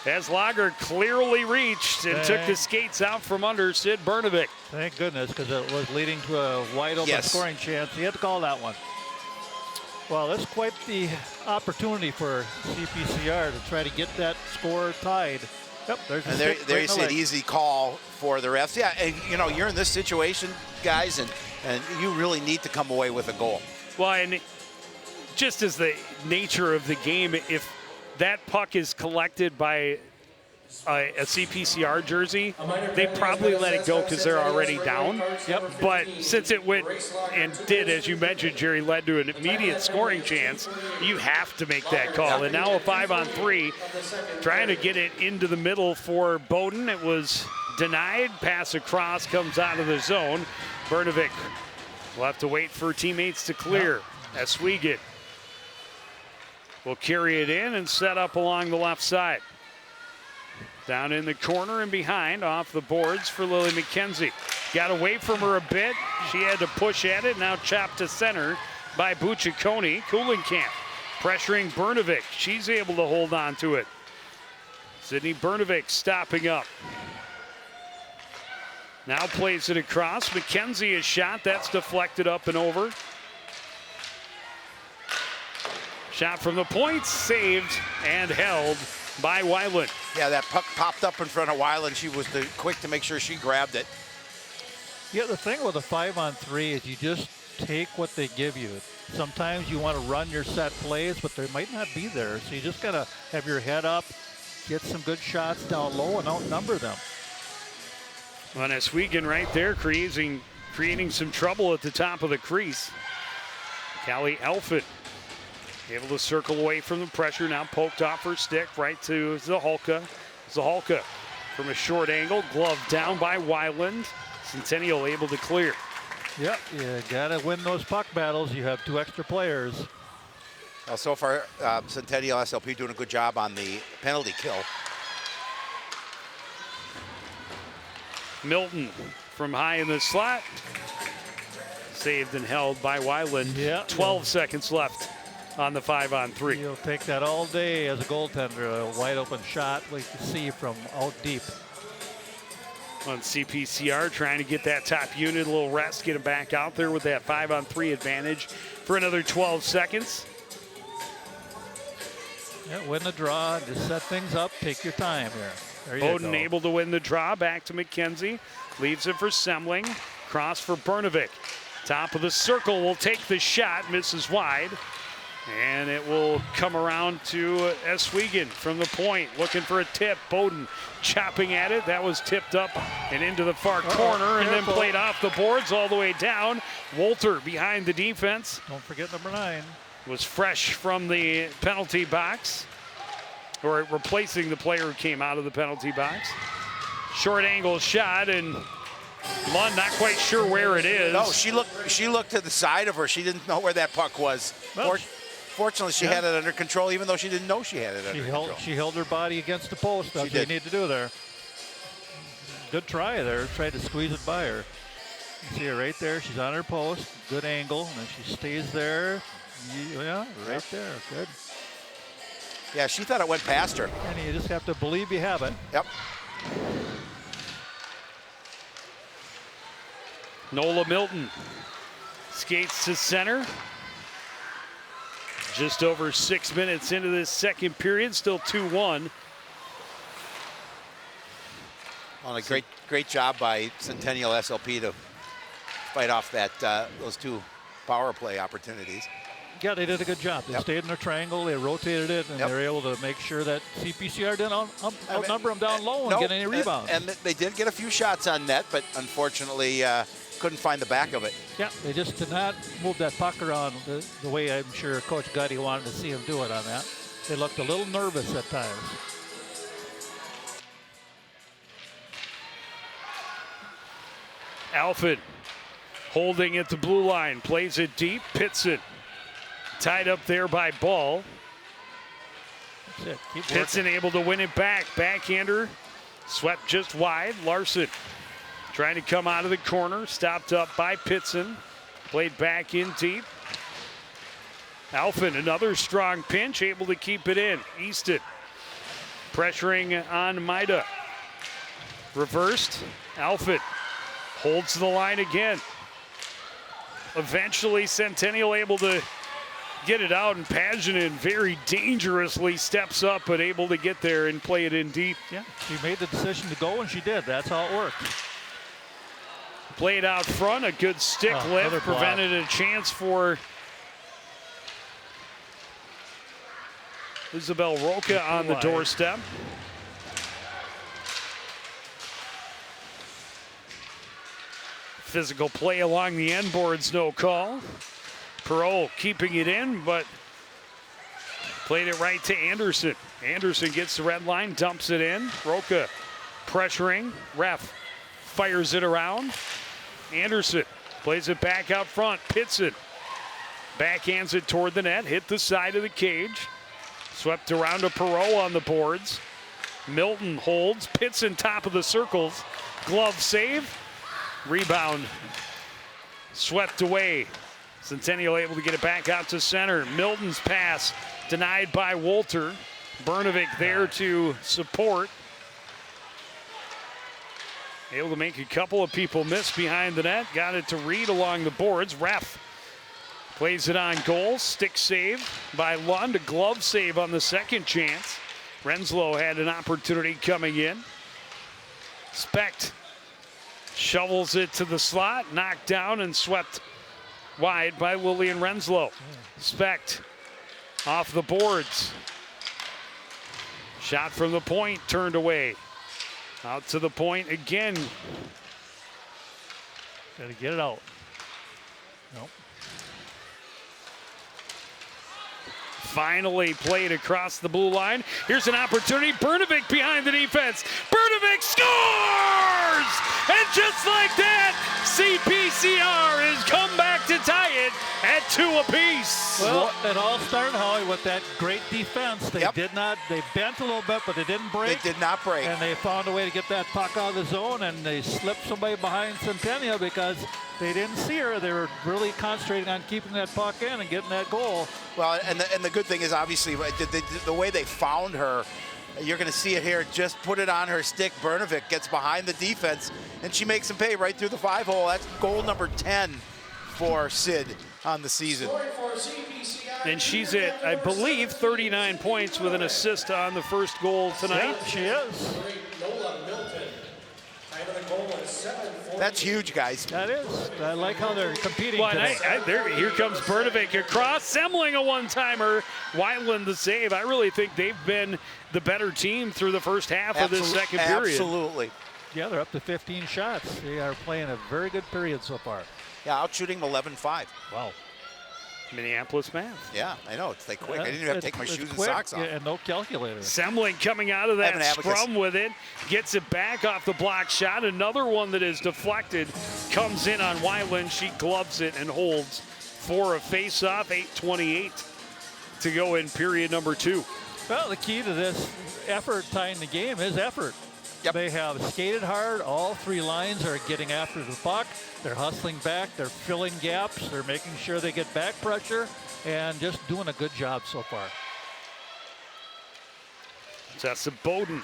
A: as Lager clearly reached and took the skates out from under Sid Bernovic.
B: Thank goodness, because it was leading to a wide-open scoring chance. He had to call that one. Well, that's quite the opportunity for CPCR to try to get that score tied. Yep, there's
C: and there you see an easy call for the refs. Yeah, and, you know, you're in this situation, guys, and you really need to come away with a goal.
A: Well, and just as the nature of the game, if that puck is collected by a CPCR jersey, they probably let it go because they're already down. But since it went and did, as you mentioned, Jerry, led to an immediate scoring chance, you have to make that call. And now a 5-on-3, trying to get it into the middle for Bowden. It was denied. Pass across, comes out of the zone. Bernovic will have to wait for teammates to clear. Oswego will carry it in and set up along the left side. Down in the corner and behind, off the boards for Lily McKenzie. Got away from her a bit. She had to push at it. Now chopped to center by Bucciaconi. Kuhlenkamp pressuring Bernovic. She's able to hold on to it. Sydney Bernovic stopping up. Now plays it across. McKenzie is shot. That's deflected up and over. Shot from the point, saved and held by Weiland.
C: Yeah, that puck popped up in front of Weiland. She was quick to make sure she grabbed it.
B: Yeah, the thing with a 5-on-3 is you just take what they give you. Sometimes you want to run your set plays, but they might not be there. So you just got to have your head up, get some good shots down low, and outnumber them.
A: Well, Oswego right there creating some trouble at the top of the crease. Callie Elfin able to circle away from the pressure. Now poked off her stick right to Zahalka. Zahalka from a short angle, glove down by Weiland. Centennial able to clear.
B: Yep, you got to win those puck battles. You have 2 extra players.
C: Well, so far, Centennial SLP doing a good job on the penalty kill.
A: Milton from high in the slot. Saved and held by Weiland.
B: Yeah.
A: 12 seconds left on the 5-on-3.
B: You'll take that all day as a goaltender, a wide open shot we can see from out deep.
A: on CPCR, trying to get that top unit a little rest, get them back out there with that 5-on-3 advantage for another 12 seconds.
B: Yeah, win the draw, just set things up, take your time here. There you
A: Bowden
B: go.
A: able to win the draw, back to McKenzie. Leaves it for Semling. Cross for Bernovic. Top of the circle will take the shot, misses wide. And it will come around to Oswego from the point, looking for a tip. Bowden chopping at it. That was tipped up and into the far corner and then played off the boards all the way down. Wolter behind the defense.
B: Don't forget number 9.
A: Was fresh from the penalty box, or replacing the player who came out of the penalty box. Short angle shot, and Lund not quite sure where it is.
C: No, she looked to the side of her. She didn't know where that puck was.
B: Well,
C: Fortunately, she had it under control, even though she didn't know she had it under control.
B: She held her body against the post. That's what you need to do there. Good try there. Tried to squeeze it by her. You see her right there. She's on her post. Good angle, and then she stays there. Yeah, right there. Good.
C: Yeah, she thought it went past her.
B: And you just have to believe you have it.
C: Yep.
A: Nola Milton skates to center. Just over 6 minutes into this second period, still 2-1.
C: On a great job by Centennial SLP to fight off that those 2 power play opportunities.
B: Yeah, they did a good job. They stayed in their triangle, they rotated it, and they were able to make sure that CPCR didn't outnumber them down low and get any rebounds.
C: And they did get a few shots on net, but unfortunately couldn't find the back of it.
B: Yeah, they just did not move that puck around the way I'm sure Coach Gutty wanted to see him do it on that. They looked a little nervous at times.
A: Alford holding at the blue line, plays it deep, pits it. Tied up there by Ball.
B: That's it. Keep
A: Pitson
B: working.
A: able to win it back. Backhander swept just wide. Larson trying to come out of the corner. Stopped up by Pitson. Played back in deep. Alfin, another strong pinch, able to keep it in. Easton pressuring on Maida. Reversed. Alfin holds the line again. Eventually, Centennial able to get it out, and Paginen very dangerously steps up, but able to get there and play it in deep.
B: Yeah, she made the decision to go, and she did. That's how it worked.
A: Played out front, a good stick lift, prevented a chance for Isabel Roca on the doorstep. Physical play along the end boards, no call. Perot keeping it in, but played it right to Anderson. Anderson gets the red line, dumps it in. Roca pressuring. Ref fires it around. Anderson plays it back out front. Pitson backhands it toward the net. Hit the side of the cage. Swept around to Perot on the boards. Milton holds. Pitson top of the circles. Glove save. Rebound swept away. Centennial able to get it back out to center. Milton's pass denied by Wolter. Bernovic there to support. Able to make a couple of people miss behind the net. Got it to Reed along the boards. Ref plays it on goal. Stick save by Lund. A glove save on the second chance. Renslow had an opportunity coming in. Specht shovels it to the slot. Knocked down and swept wide by Lillian Renslow. Specht off the boards. Shot from the point, turned away. Out to the point again.
B: Got to get it out. Nope.
A: Finally played across the blue line. Here's an opportunity. Bernovic behind the defense. Bernovic scores! And just like that, CPCR has come back to tie it at 2 apiece.
B: Well, it all started, Howie, with that great defense. They did not, they bent a little bit, but they didn't break.
C: They did not break.
B: And they found a way to get that puck out of the zone, and they slipped somebody behind Centennial because they didn't see her. They were really concentrating on keeping that puck in and getting that goal.
C: Well, and the good thing is, obviously, the way they found her, You're going to see it here. Just put it on her stick. Bernovic gets behind the defense, and she makes him pay right through the 5-hole. That's goal number 10 for Sid on the season.
A: And she's at, I believe, 39 points with an assist on the first goal tonight.
B: She is.
C: That's huge, guys.
B: That is. I like how they're competing
A: Well,
B: today.
A: here comes Bernovic across. Semling a one-timer. Wyland the save. I really think they've been the better team through the first half of this second period.
C: Absolutely.
B: Yeah, they're up to 15 shots. They are playing a very good period so far.
C: Yeah, out shooting 11-5.
B: Wow.
A: Minneapolis math.
C: Yeah, I know. It's like quick. I didn't even have to take my shoes and
B: quick,
C: socks off.
B: yeah, and no calculator.
A: Semling coming out of that
C: Abacus.
A: scrum with it. Gets it back off the block shot. Another one that is deflected. Comes in on Wyland. She gloves it and holds for a face-off. 8:28 to go in period number 2.
B: Well, the key to this effort tying the game is effort.
C: Yep.
B: They have skated hard. All three lines are getting after the puck. They're hustling back. They're filling gaps. They're making sure they get back pressure and just doing a good job so far.
A: Tessa Bowden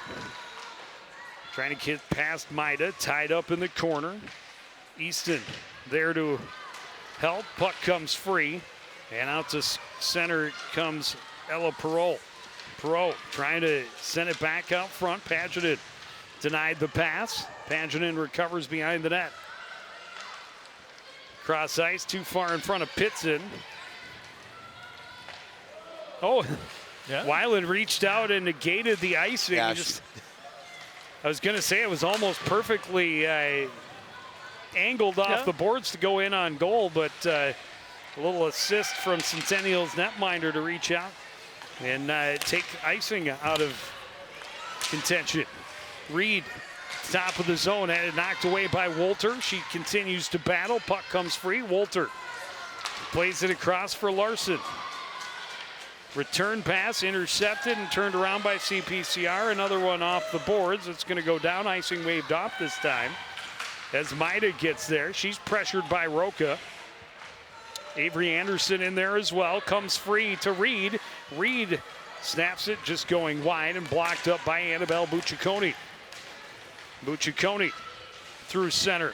A: trying to get past Maida, tied up in the corner. Easton there to help. Puck comes free, and out to center comes Ella Perot. Perot trying to send it back out front. Pageant denied the pass. Pageant recovers behind the net. Cross ice, too far in front of Pitson. Oh,
B: Yeah.
A: Wyland reached out and negated the icing.
C: Yeah,
A: I was going to say it was almost perfectly angled off the boards to go in on goal, but a little assist from Centennial's netminder to reach out and take icing out of contention. Reed, top of the zone, had it knocked away by Wolter. She continues to battle. Puck comes free. Wolter plays it across for Larson. Return pass intercepted and turned around by CPCR. Another one off the boards. It's going to go down. Icing waved off this time as Maida gets there. She's pressured by Roca. Avery Anderson in there as well. Comes free to Reed. Reed snaps it, just going wide and blocked up by Annabelle Buccicconi. Buccicconi through center.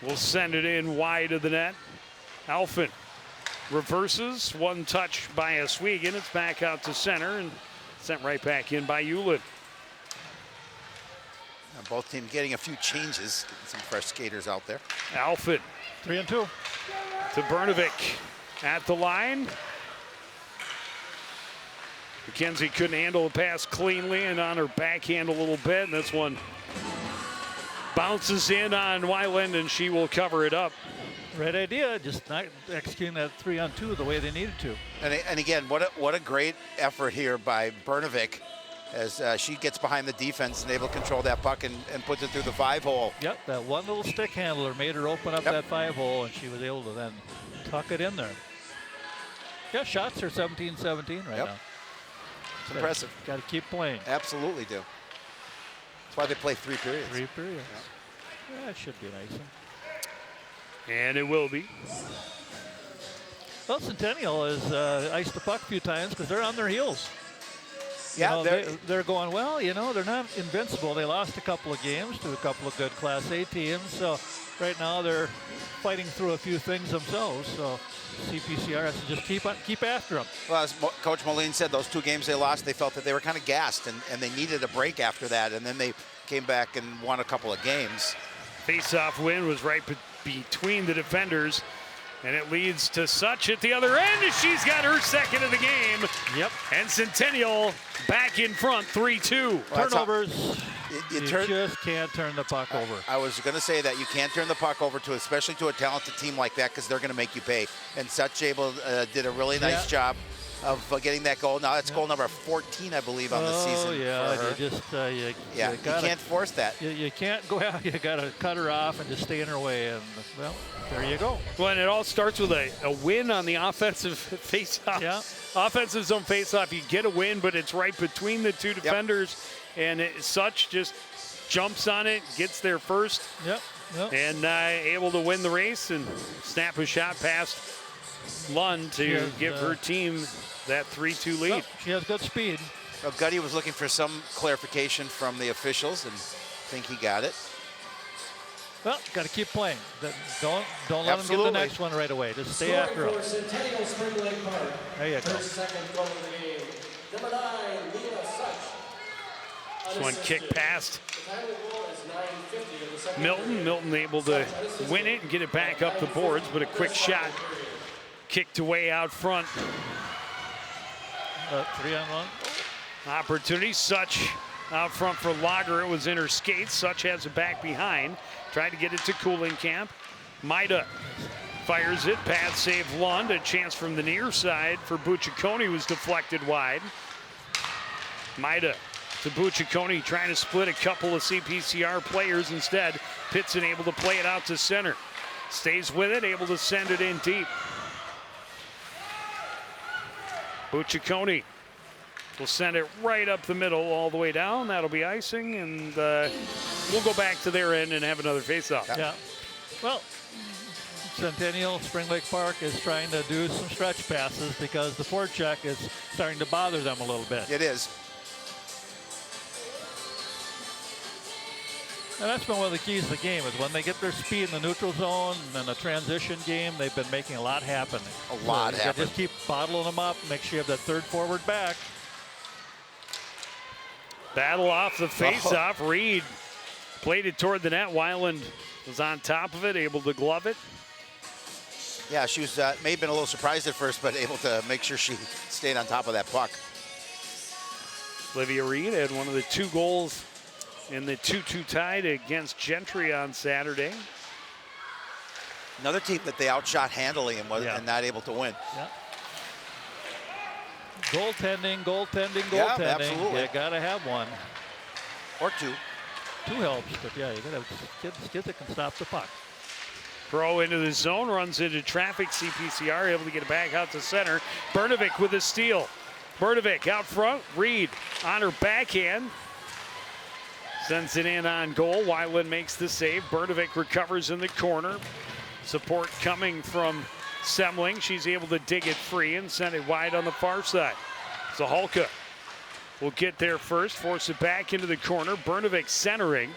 A: Will send it in wide of the net. Alphin reverses, one touch by Oswego. It's back out to center and sent right back in by Ullin.
C: Both teams getting a few changes, getting some fresh skaters out there.
A: Alphin
B: 3-2.
A: to Bernovic at the line. McKenzie couldn't handle the pass cleanly and on her backhand a little bit. And this one bounces in on Wyland and she will cover it up.
B: Right idea, just not executing that 3-on-2 the way they needed to.
C: And again, what a great effort here by Bernovic as she gets behind the defense and able to control that puck and puts it through the 5-hole.
B: Yep, that one little stick handler made her open up that 5-hole, and she was able to then tuck it in there. Yeah, shots are 17-17 right now.
C: It's impressive.
B: Got to keep playing.
C: Absolutely do. That's why they play 3 periods.
B: 3 periods. Yeah, that should be nice.
A: And it will be.
B: Well, Centennial has iced the puck a few times because they're on their heels.
C: Yeah,
B: they're going, well, they're not invincible. They lost a couple of games to a couple of good Class A teams. So right now they're fighting through a few things themselves. So CPCR has to just keep after them.
C: Well, as Coach Moline said, those 2 games they lost, they felt that they were kind of gassed and they needed a break after that. And then they came back and won a couple of games.
A: Face-off win was right between the defenders. And it leads to Such at the other end. She's got her second of the game.
B: Yep.
A: And Centennial back in front, 3-2.
C: Well,
B: Turnovers.
C: You
B: just can't turn the puck over.
C: I was going to say that you can't turn the puck over to, especially to a talented team like that, because they're going to make you pay. And Such did a really nice job of getting that goal. Now that's goal number 14, I believe, on the season.
B: Oh yeah,
C: for her.
B: you just
C: you can't force that.
B: You can't go out. You got to cut her off and just stay in her way. And well, there you go.
A: Well, and it all starts with a win on the offensive face-off.
B: Yeah.
A: Offensive zone face-off, you get a win, but it's right between the 2 defenders. And Such just jumps on it, gets there first.
B: Yep.
A: And able to win the race and snap a shot past Lund to give her team that 3-2 lead.
B: She has good speed.
C: Well, Gutty was looking for some clarification from the officials, and I think he got it.
B: Well, got to keep playing. Don't let them get the next one right away. Just stay after them.
D: Centennial Spring Lake Park.
B: There you go.
D: Her second goal of the game. Number 9, Leah Such.
A: This one kicked past
D: The time of the goal is 9:50 of the second
A: Milton.
D: period.
A: Milton able to win it and get it back up the boards, but a quick shot kicked away out front.
B: 3-on-1.
A: Opportunity. Such out front for Lager. It was in her skates. Such has it back behind. Tried to get it to Kuhlenkamp. Maida fires it. Pad save Lund. A chance from the near side for Bucciaconi was deflected wide. Maida to Bucciaconi, trying to split a couple of CPCR players instead. Pitson able to play it out to center. Stays with it, able to send it in deep. Bucciaconi will send it right up the middle all the way down. That'll be icing, and we'll go back to their end and have another faceoff.
B: Yeah. Well, Centennial Spring Lake Park is trying to do some stretch passes because the forecheck is starting to bother them a little bit.
C: It is.
B: And that's been one of the keys of the game, is when they get their speed in the neutral zone and in a transition game, they've been making a lot happen.
C: A lot happen.
B: Just keep bottling them up, make sure you have that third forward back.
A: Battle off the face-off. Reed played it toward the net. Weiland was on top of it, able to glove it.
C: Yeah, she was may have been a little surprised at first, but able to make sure she stayed on top of that puck.
A: Olivia Reed had one of the 2 goals in the 2-2 tie against Gentry on Saturday.
C: Another team that they outshot handily and was
A: Yeah.
C: and not able to win.
B: Yeah. Goaltending.
C: Yeah, absolutely.
B: You gotta have one.
C: Or 2.
B: 2 helps, but yeah, you gotta have kids that can stop the puck.
A: Pro into the zone, runs into traffic. CPCR able to get it back out to center. Bernovic with a steal. Bernovic out front. Reed on her backhand. Sends it in on goal. Weiland makes the save. Bernovic recovers in the corner. Support coming from Semling. She's able to dig it free and send it wide on the far side. Zahalka will get there first, force it back into the corner. Bernovic centering.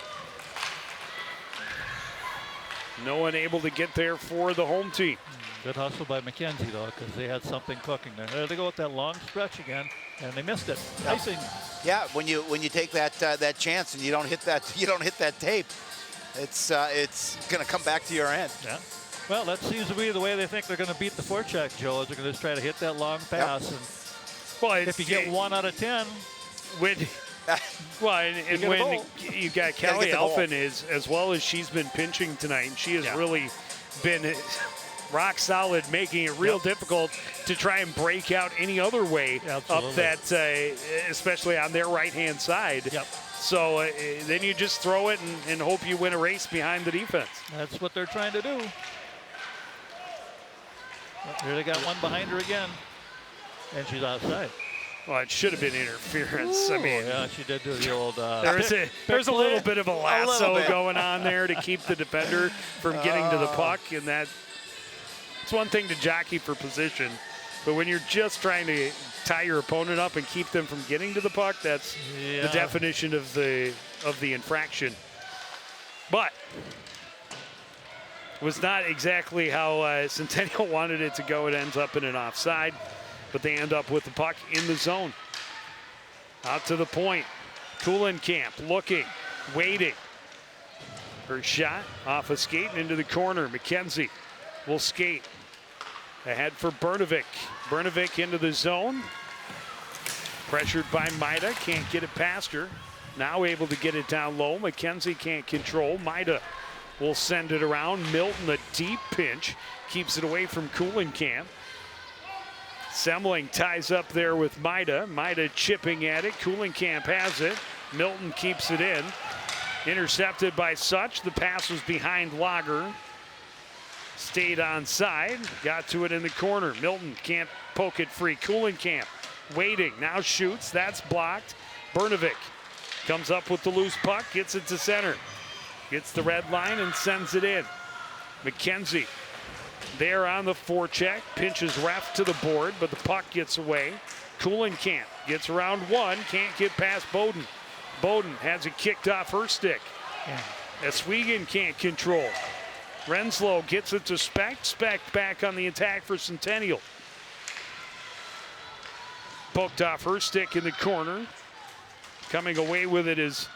A: No one able to get there for the home team.
B: Good hustle by McKenzie, though, because they had something cooking there. There they go with that long stretch again, and they missed it. Icing.
C: Yeah, when you take that that chance and you don't hit that tape, it's going to come back to your end.
B: Yeah. Well, that seems to be the way they think they're going to beat the forecheck, Joe. Is they're going to just try to hit that long pass.
C: Yep.
B: And
A: Well,
B: if you get 1 out of 10,
A: when and
B: get a
A: when
B: goal.
A: you got
C: gotta
A: Kelly
C: get the goal.
A: Alphen, is as well as she's been pinching tonight, and she has really been rock solid, making it real difficult to try and break out any other way
B: Absolutely.
A: up that, especially on their right-hand side.
B: Yep.
A: So then you just throw it and hope you win a race behind the defense.
B: that's what they're trying to do. Here they got one behind her again, and she's outside.
A: Well, it should have been interference. I mean,
B: Yeah, she did do the old.
A: there's a little bit of a lasso
C: bit.
A: going on there to keep the defender from getting to the puck, and that it's one thing to jockey for position, but when you're just trying to tie your opponent up and keep them from getting to the puck, that's the definition of the infraction. But it was not exactly how Centennial wanted it to go. It ends up in an offside, but they end up with the puck in the zone. Out to the point. Kuhlenkamp looking, waiting. Her shot off a skate and into the corner. McKenzie will skate. Ahead for Bernovic. Bernovic into the zone. Pressured by Maida, can't get it past her. Now able to get it down low. McKenzie can't control. Maida will send it around. Milton, a deep pinch, keeps it away from Kuhlenkamp. Semling ties up there with Maida. Maida chipping at it. Kuhlenkamp has it. Milton keeps it in. Intercepted by Such. The pass was behind Lager. Stayed onside. Got to it in the corner. Milton can't poke it free. Kuhlenkamp waiting. Now shoots. That's blocked. Bernovic comes up with the loose puck. Gets it to center. Gets the red line and sends it in. McKenzie there on the forecheck. Pinches ref to the board, but the puck gets away. Kuhlenkamp gets around one, can't get past Bowden. Bowden has it kicked off her stick.
B: Yeah.
A: Oswego can't control. Renslow gets it to Speck. Speck back on the attack for Centennial. Poked off her stick in the corner. Coming away with it is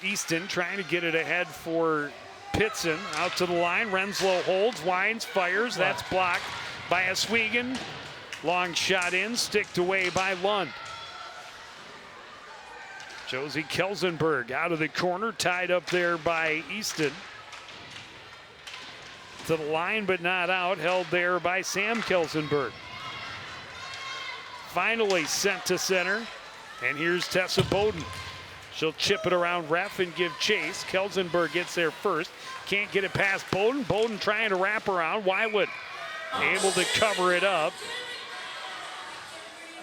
A: Easton trying to get it ahead for Pitson. Out to the line. Renslow holds, winds, fires. That's blocked by Oswego. Long shot in, sticked away by Lund. Josie Kelsenberg out of the corner, tied up there by Easton. To the line, but not out, held there by Sam Kelsenberg. Finally sent to center, and here's Tessa Bowden. She'll chip it around ref and give chase. Kelsenberg gets there first, can't get it past Bowden. Bowden trying to wrap around. Wywood able to cover it up.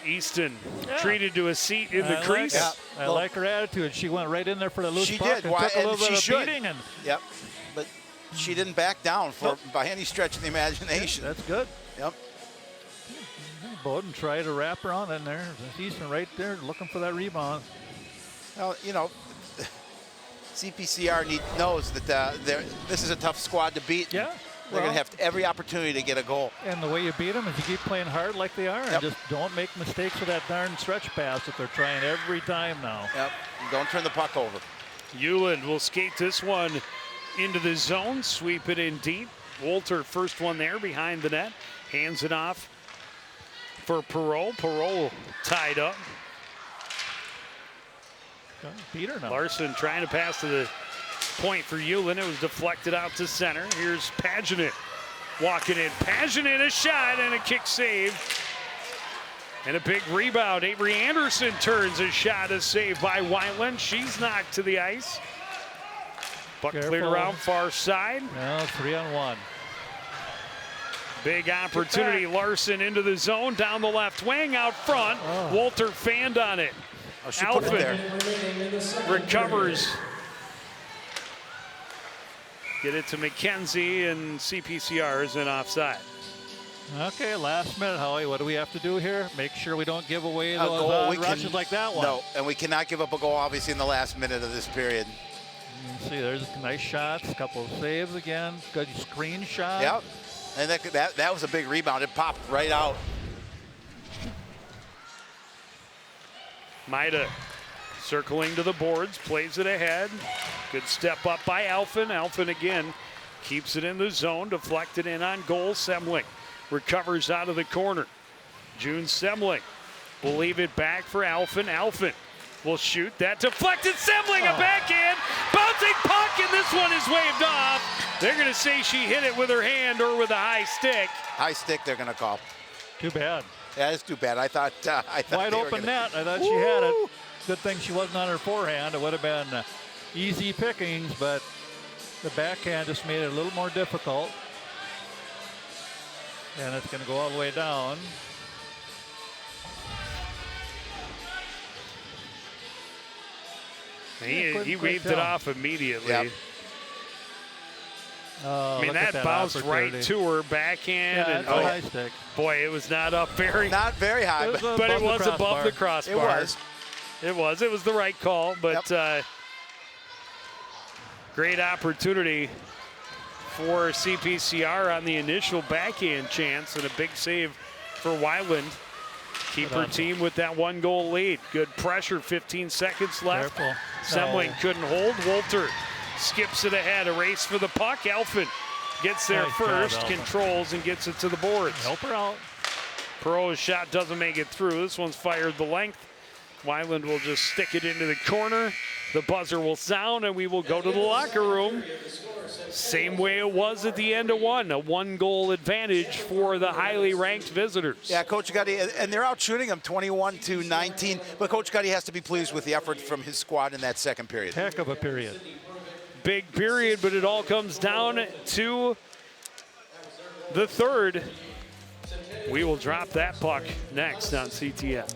A: Easton treated to a seat in the crease.
B: I like her attitude. She went right in there for the loose
C: She
B: puck
C: did.
B: and took a little
C: And
B: bit
C: she
B: of
C: should.
B: beating. And
C: Yep. But she didn't back down by any stretch of the imagination.
B: that's good.
C: Yep.
B: Bowden tried to wrap her on in there. Easton right there looking for that rebound.
C: Well, you know, CPCR knows that this is a tough squad to beat.
B: Yeah.
C: They're going to have every opportunity to get a goal.
B: And the way you beat them is you keep playing hard like they are, and just don't make mistakes with that darn stretch pass that they're trying every time now.
C: Yep. Don't turn the puck over.
A: Hewland will skate this one into the zone, sweep it in deep. Wolter, first one there behind the net, hands it off for Perreault. Perreault tied up.
B: Beat her now.
A: Larson trying to pass to the point for Hewland. It was deflected out to center. Here's Pageant walking in. Pageant, a shot and a kick save. And a big rebound. Avery Anderson turns a shot, a save by Wyland. She's knocked to the ice. Puck cleared around far side.
B: Now 3-on-1.
A: Big opportunity. Larson into the zone, down the left wing, out front. Wolter fanned on it.
C: Oh, she put it there.
A: Recovers. Get it to McKenzie, and CPCR is in offside.
B: Okay, last minute, Howie. What do we have to do here? Make sure we don't give away
C: A
B: those
C: goal.
B: rushes like that one.
C: No, and we cannot give up a goal, obviously, in the last minute of this period.
B: You see, there's nice shots, a couple of saves again. Good screen shot.
C: Yep. And that was a big rebound. It popped right out.
A: Maida circling to the boards, plays it ahead. Good step up by Alphen. Alphen again keeps it in the zone, deflected in on goal. Semling recovers out of the corner. June Semling will leave it back for Alphen. Alphen will shoot. That deflected. Semling a backhand. Bouncing puck, and this one is waved off. They're going to say she hit it with her hand or with a high stick.
C: High stick, they're going to call.
B: Too bad.
C: Yeah, it's too bad. I thought
B: Wide
C: they were
B: open
C: gonna...
B: net. I thought she had it. Good thing she wasn't on her forehand. It would have been easy pickings, but the backhand just made it a little more difficult. And it's going to go all the way down.
A: He waved it off immediately.
C: Yep.
B: Oh,
A: I mean, that bounced right to her backhand.
B: Yeah,
A: and
B: it's a high stick.
A: Boy, it was not up very.
C: Not very high,
A: but it was above the crossbar.
C: It was.
A: It was the right call, but great opportunity for CPCR on the initial backhand chance, and a big save for Wyland. Keep her team with that 1-goal lead. Good pressure, 15 seconds left.
B: Careful.
A: Semling couldn't hold. Wolter skips it ahead, a race for the puck. Alphen gets there
B: Nice job,
A: first,
B: Alphen.
A: controls, and gets it to the boards.
B: Help her out.
A: Perreault's shot doesn't make it through. This one's fired the length. Wyland will just stick it into the corner. The buzzer will sound, and we will go to the locker room. Same way it was at the end of one. A 1-goal advantage for the highly ranked visitors.
C: Yeah, Coach Gutty, and they're out shooting them 21-19. But Coach Gutty has to be pleased with the effort from his squad in that second period.
B: Heck of a period.
A: Big period, but it all comes down to the third. We will drop that puck next on CTN.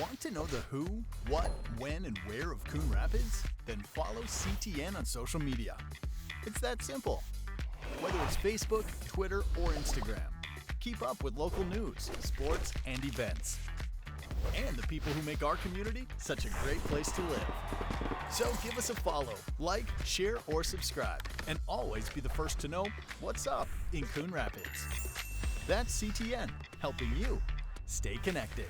G: Want to know the who, what, when, and where of Coon Rapids? Then follow CTN on social media. It's that simple. Whether it's Facebook, Twitter, or Instagram, keep up with local news, sports, and events. And the people who make our community such a great place to live. So give us a follow, like, share, or subscribe, and always be the first to know what's up in Coon Rapids. That's CTN, helping you stay connected.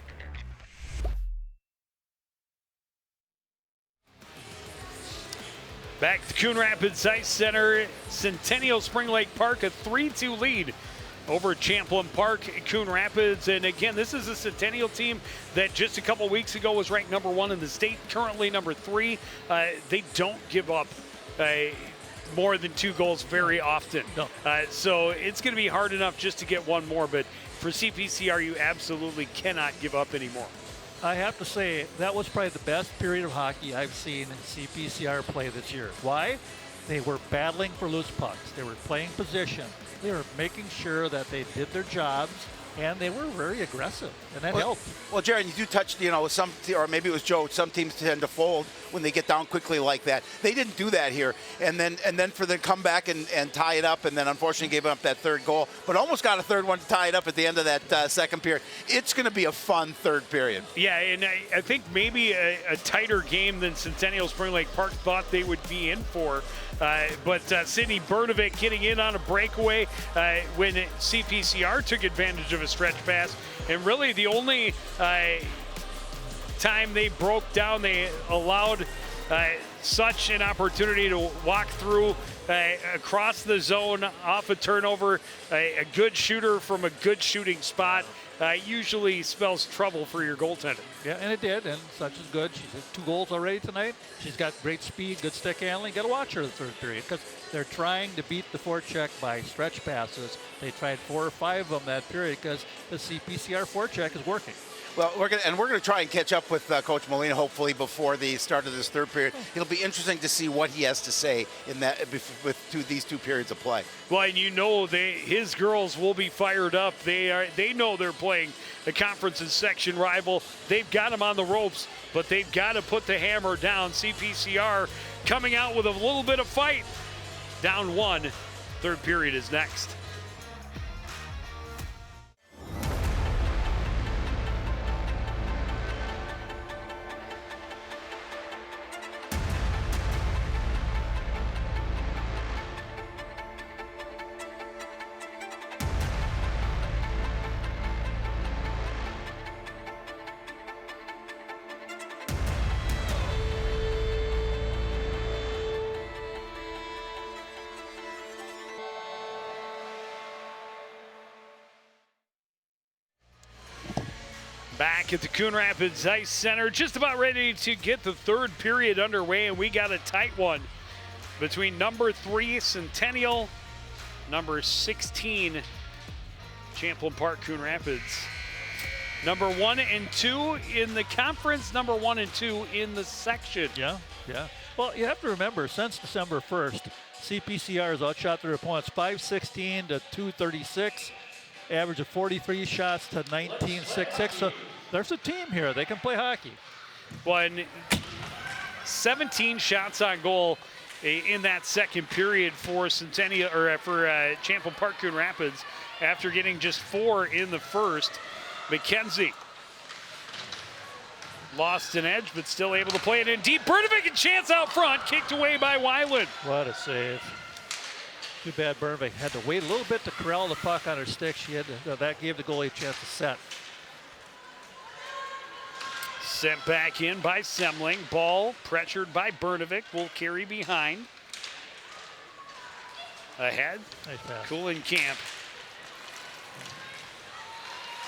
A: Back to Coon Rapids Ice Center, Centennial Spring Lake Park, a 3-2 lead over Champlin Park, Coon Rapids. And again, this is a Centennial team that just a couple weeks ago was ranked number 1 in the state, currently number 3. They don't give up more than 2 goals very often.
B: No.
A: So it's going to be hard enough just to get one more, but for CPCR, you absolutely cannot give up anymore.
B: I have to say, that was probably the best period of hockey I've seen CPCR play this year. Why? They were battling for loose pucks. They were playing position. They were making sure that they did their jobs, and they were very aggressive, and that helped.
C: Well, Jared, you touched, some, or maybe it was Joe, some teams tend to fold when they get down quickly like that. They didn't do that here. And then for them to come back and tie it up, and then unfortunately gave up that third goal, but almost got a third one to tie it up at the end of that second period. It's going to be a fun third period.
A: Yeah, and I think maybe a tighter game than Centennial Spring Lake Park thought they would be in for. But Sydney Bernovic getting in on a breakaway when CPCR took advantage of a stretch pass. And really the only time they broke down, they allowed such an opportunity to walk through across the zone off a turnover. A good shooter from a good shooting spot usually spells trouble for your goaltender.
B: Yeah, and it did, and such is good. She's had 2 goals already tonight. She's got great speed, good stick handling. Got to watch her the third period because they're trying to beat the forecheck by stretch passes. They tried 4 or 5 of them that period because the CPCR forecheck is working.
C: Well, we're gonna try and catch up with Coach Molina hopefully before the start of this third period. It'll be interesting to see what he has to say in that with these 2 periods of play.
A: Well, and his girls will be fired up. They know they're playing the conference's section rival. They've got them on the ropes, but they've got to put the hammer down. CPCR coming out with a little bit of fight. Down 1. Third period is next. Back at the Coon Rapids Ice Center, just about ready to get the third period underway, and we got a tight one between number 3 Centennial, number 16 Champlin Park Coon Rapids. Number 1 and 2 in the conference, number 1 and 2 in the section.
B: Yeah. Well, you have to remember, since December 1st, CPCR has outshot their opponents 516 to 236. Average of 43 shots to 19.66. So there's a team here. They can play hockey.
A: Well, 17 shots on goal in that second period for Centennial or for Champlin Park Coon Rapids after getting just 4 in the first. McKenzie lost an edge, but still able to play it in deep. Bernovic, a chance out front, kicked away by Weiland.
B: What a save. Too bad Bernovic had to wait a little bit to corral the puck on her stick. That gave the goalie a chance to set.
A: Sent back in by Semling. Ball pressured by Bernovic. Will carry behind. Ahead.
B: Nice pass.
A: Kuhlenkamp.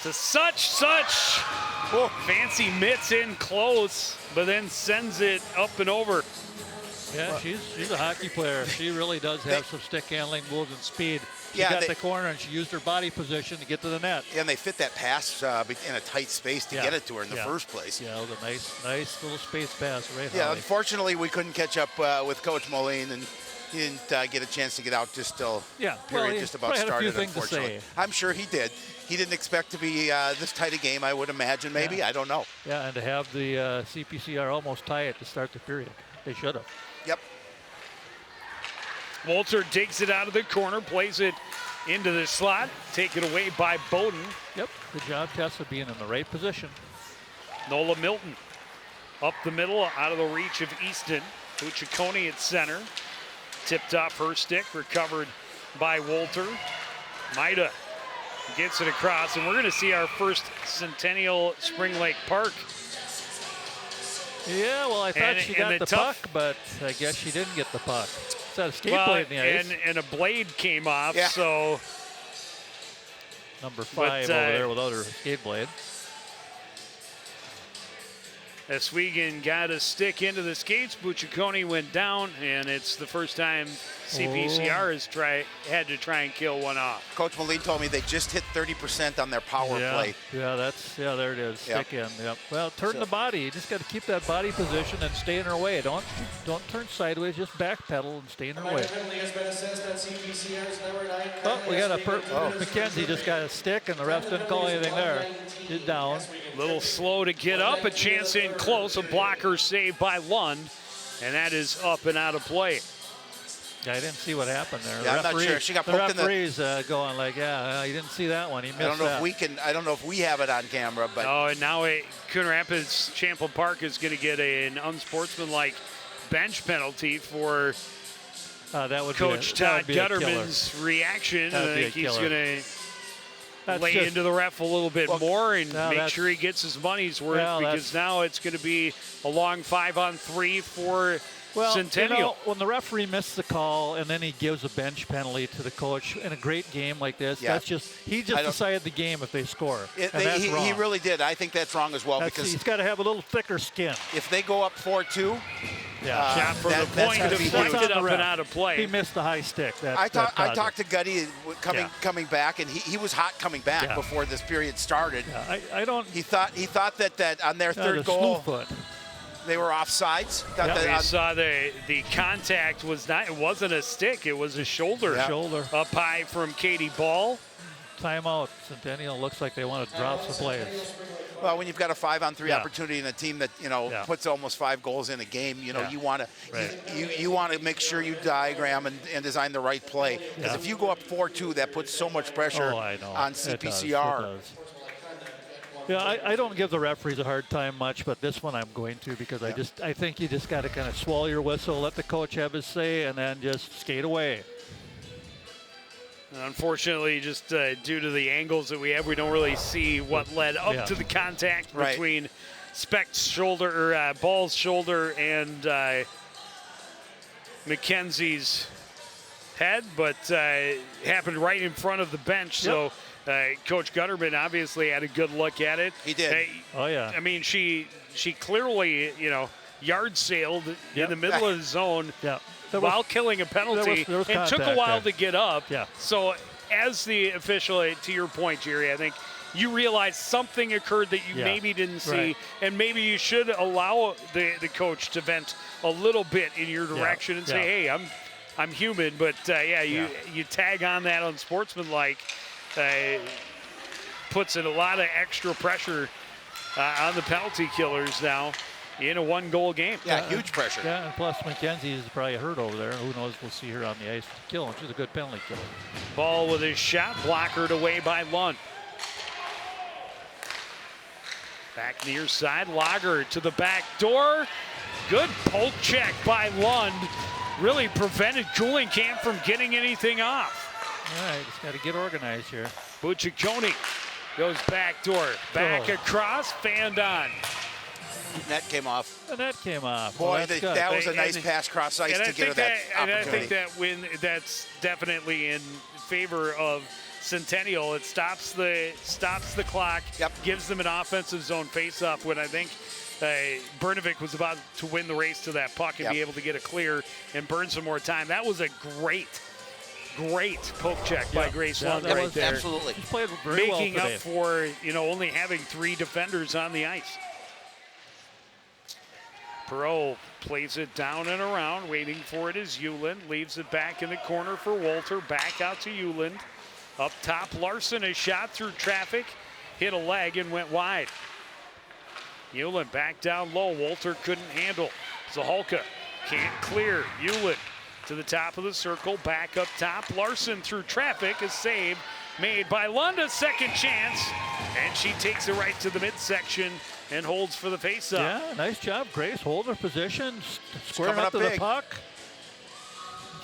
A: To such. Oh, fancy mitts in close, but then sends it up and over.
B: Yeah, she's a hockey player. She really does have some stick handling, moves, and speed. She got the corner, and she used her body position to get to the net.
C: And they fit that pass in a tight space to get it to her in the first place.
B: Yeah, it was a nice little space pass, right?
C: Yeah,
B: Holly.
C: unfortunately, we couldn't catch up with Coach Moline, and he didn't get a chance to get out just till
B: Yeah,
C: period
B: well,
C: just about
B: he probably had a few
C: started,
B: things to
C: unfortunately.
B: say.
C: I'm sure he did. He didn't expect to be this tight a game, I would imagine, maybe.
B: Yeah.
C: I don't know.
B: Yeah, and to have the CPCR almost tie it to start the period. They should have.
C: Yep.
A: Walter digs it out of the corner, plays it into the slot, taken away by Bowden.
B: Yep, good job, Tessa, being in the right position.
A: Nola Milton up the middle, out of the reach of Easton. Bucciccone at center. Tipped off her stick, recovered by Walter. Maida gets it across, and we're going to see our first Centennial Spring Lake Park.
B: Yeah, well, I thought
A: And-
B: she
A: and
B: got
A: the
B: the puck,
A: tough-
B: but I guess she didn't get the puck. Is that a skate
A: Well,
B: blade in the ice?
A: and a blade came off,
C: Yeah.
A: so
B: Number 5 over there without her skate blade.
A: Oswego got a stick into the skates. Bucciccone went down, and it's the first time CPCR has had to try and kill one off.
C: Coach Moline told me they just hit 30% on their power play.
B: Yeah, there it is.
C: Yep.
B: Stick in. Yep. Well, turn the body. You just got to keep that body position and stay in her way. Don't turn sideways. Just backpedal and stay in her way.
D: Penalty has been assessed on CPCR's number 9.
B: Oh, we got McKenzie just got a stick, and the refs didn't call anything there. She's down.
A: A little slow to get up. A chance in close. A blocker saved by Lund, and that is up and out of play.
B: Yeah, I didn't see what happened there.
C: Yeah, I'm not sure. She got
B: the
C: poked in the-
B: referee's going like, you didn't see that one. He missed
C: I don't know
B: that.
C: if we can. I don't know if we have it on camera, but
A: Oh, and now Coon Rapids Champlin Park is going to get an unsportsmanlike bench penalty for
B: that would
A: Coach
B: be that
A: Todd
B: would be a killer.
A: Gutterman's reaction.
B: That'd
A: I
B: be a
A: think he's
B: killer.
A: going to
B: That's
A: lay
B: just-
A: into the ref a little bit more and
B: no,
A: make
B: that's-
A: sure he gets his money's worth,
B: Well,
A: because now it's going to be a long 5-on-3 for
B: Well,
A: Centennial.
B: you know, when the referee missed the call and then he gives a bench penalty to the coach in a great game like this,
C: Yeah.
B: that's just he just decided the game if they score. And that's wrong.
C: he really did. I think that's wrong as well, because
B: he's got to have a little thicker skin.
C: if they go up 4-2,
A: Shot from
C: that-
A: the
C: that's
A: point,
C: gonna be
A: deflected
C: huge.
A: up
B: ref.
A: and out of play.
B: He missed the high stick.
C: I
B: caused
C: talked
B: it.
C: to Gutty coming back, and he was hot coming back
B: Yeah.
C: before this period started.
B: Yeah, I don't.
C: He thought that on their
B: the
C: third goal
B: slew foot.
C: they were offsides. Thought
B: Yeah.
C: that
A: We
C: on-
A: saw the contact was not. It wasn't a stick. It was a shoulder.
C: Yeah.
B: Shoulder.
A: Up high from Katie Ball.
B: Timeout. Centennial looks like they want to drop some plays.
C: Well, when you've got a 5-on-3
B: Yeah.
C: opportunity in a team that
B: Yeah.
C: puts almost 5 goals in a game,
B: Yeah.
C: you want to
B: Right.
C: you want to make sure you diagram and design the right play, because
B: Yeah.
C: if you go up 4-2, that puts so much pressure
B: Oh, I know.
C: on
B: It
C: CPCR.
B: does. Yeah, I don't give the referees a hard time much, but this one I'm going to, because I think you just got to kind of swallow your whistle, let the coach have his say, and then just skate away.
A: Unfortunately, just due to the angles that we have, we don't really see what led up
B: Yeah.
A: to the contact
C: Right.
A: between Speck's shoulder or Ball's shoulder and McKenzie's head, but happened right in front of the bench. So Coach Gutterman obviously had a good look at it.
C: He did.
B: Oh, yeah.
A: I mean, she clearly, yard sailed in the middle of the zone.
B: Yeah.
A: While killing a penalty,
B: there was
A: and took a
B: contact
A: while
B: there.
A: to get up.
B: Yeah.
A: So as the official, to your point, Jerry, I think you realize something occurred that you
B: Yeah.
A: maybe didn't see,
B: Right.
A: and maybe you should allow the coach to vent a little bit in your direction and say,
B: Yeah.
A: hey, I'm human, but you tag on that unsportsmanlike, puts in a lot of extra pressure on the penalty killers now in a 1-goal game.
C: Yeah, huge pressure.
B: Yeah, and plus McKenzie is probably hurt over there. Who knows? We'll see her on the ice killing. She's a good penalty killer.
A: Ball with his shot, blockered away by Lund. Back near side, Lager to the back door. Good poke check by Lund. Really prevented Cooling Camp from getting anything off.
B: All right, just got to get organized here.
A: Bucciccone goes back door. Back across, fanned on.
C: Net came off.
B: And that came off.
C: Boy,
B: Well, that's good.
C: that was a nice
A: And-
C: pass cross ice to get her that
A: and I
C: opportunity.
A: think that's definitely in favor of Centennial. It stops the clock, gives them an offensive zone face-off when I think Brnovic was about to win the race to that puck and be able to get a clear and burn some more time. That was a great poke check by Grace Lund
B: that
A: right
B: was-
A: there.
C: Absolutely.
B: She's played very well
A: Making up
B: today.
A: for only having 3 defenders on the ice. Perot plays it down and around. Waiting for it is Euland. Leaves it back in the corner for Walter. Back out to Euland. Up top, Larson, a shot through traffic. Hit a leg and went wide. Euland back down low. Walter couldn't handle. Zahalka can't clear. Euland to the top of the circle. Back up top. Larson through traffic. A save made by Lund. A second chance. And she takes it right to the midsection and holds for the faceoff.
B: Yeah, nice job, Grace. Hold her position, squaring up to
C: big.
B: the puck.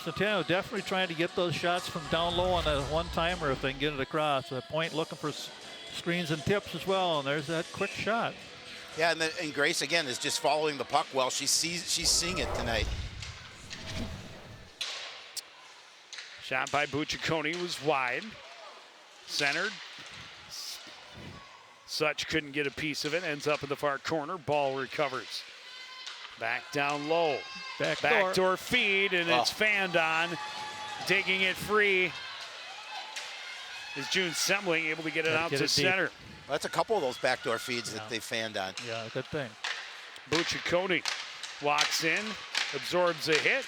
B: Centennial definitely trying to get those shots from down low on that one-timer if they can get it across. The point looking for screens and tips as well, and there's that quick shot.
C: Yeah, and Grace, again, is just following the puck well. She's seeing it tonight.
A: Shot by Bucciaconi was wide. Centered. Such couldn't get a piece of it. Ends up in the far corner. Ball recovers. Back down low. Backdoor feed, and it's fanned on. Digging it free is June Semling, able to get it out to center.
C: Well, that's a couple of those backdoor feeds that they fanned on.
B: Yeah, good thing.
A: Bucciaconi walks in, absorbs a hit.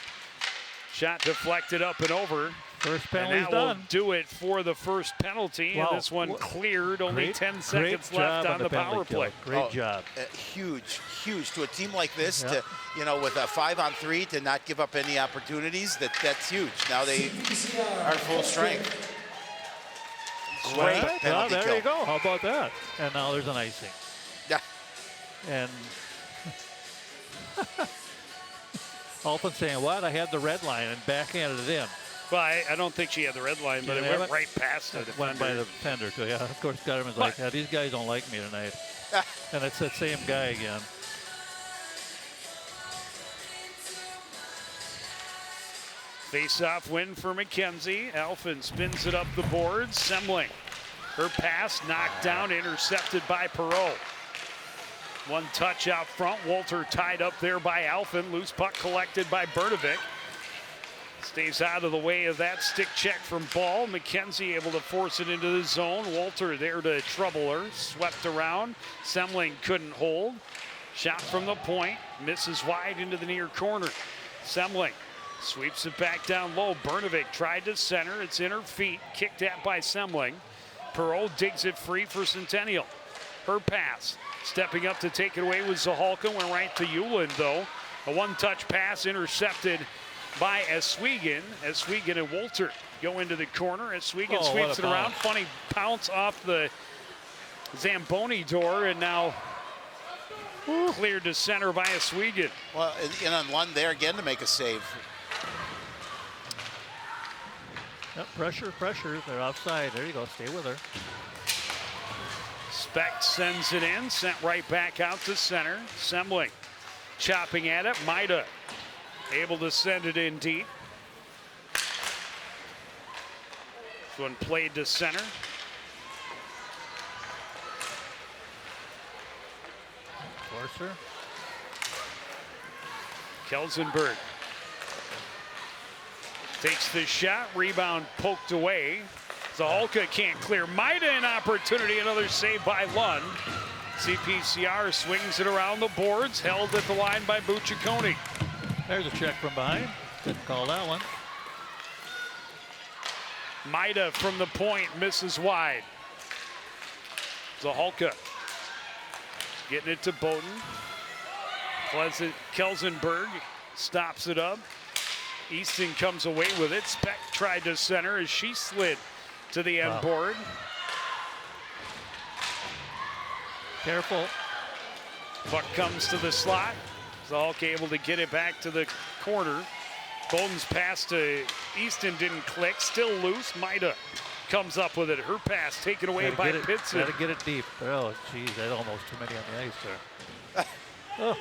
A: Shot deflected up and over.
B: First penalty's
A: and that
B: done.
A: will do it for the first penalty.
B: Wow.
A: And this one cleared. Only 10 seconds left on the power play.
B: Great job.
C: Huge to a team like this to, with a 5-on-3 to not give up any opportunities. That's huge. Now they are full strength. Great penalty
B: well, there
C: kill.
B: you go. How about that? And now there's an icing.
C: Yeah.
B: And Alpin saying, what? I had the red line and backhanded it in.
A: Well, I don't think she had the red line, but it went right past it.
B: Went by the defender, too. Yeah, of course, Gutterman's like, yeah, these guys don't like me tonight. And it's that same guy again.
A: Face-off win for McKenzie. Alphin spins it up the boards. Semling. Her pass knocked down, intercepted by Perot. One touch out front. Walter tied up there by Alphin. Loose puck collected by Bertovic. Stays out of the way of that stick check from Ball. McKenzie able to force it into the zone. Walter there to trouble her. Swept around. Semling couldn't hold. Shot from the point. Misses wide into the near corner. Semling sweeps it back down low. Bertovic tried to center. It's in her feet. Kicked at by Semling. Perot digs it free for Centennial. Her pass. Stepping up to take it away with Zahalka. Went right to Euland, though. A one-touch pass intercepted by Eswegan. Eswegan and Walter go into the corner. Eswegan sweeps it around. Funny pounce off the Zamboni door, and now cleared to center by Eswegan.
C: Well, and on one there again to make a save.
B: Yep, pressure. They're offside. There you go. Stay with her.
A: Speck sends it in. Sent right back out to center. Semling chopping at it. Maida able to send it in deep. This one played to center.
B: Forcer.
A: Kelsenberg takes the shot. Rebound poked away. Zahalka can't clear. Maida an opportunity. Another save by Lund. CPCR swings it around the boards. Held at the line by Bucciaconi.
B: There's a check from behind. Didn't call that one.
A: Maida from the point misses wide. Zahalka getting it to Bowden. Kelsenberg stops it up. Easton comes away with it. Speck tried to center as she slid to the end board.
B: Careful.
A: Puck comes to the slot. Zahalka able to get it back to the corner. Bowden's pass to Easton didn't click. Still loose. Maida comes up with it. Her pass taken away by Pitson.
B: Got to get it deep. Oh, geez, that's almost too many on the ice there. Oh.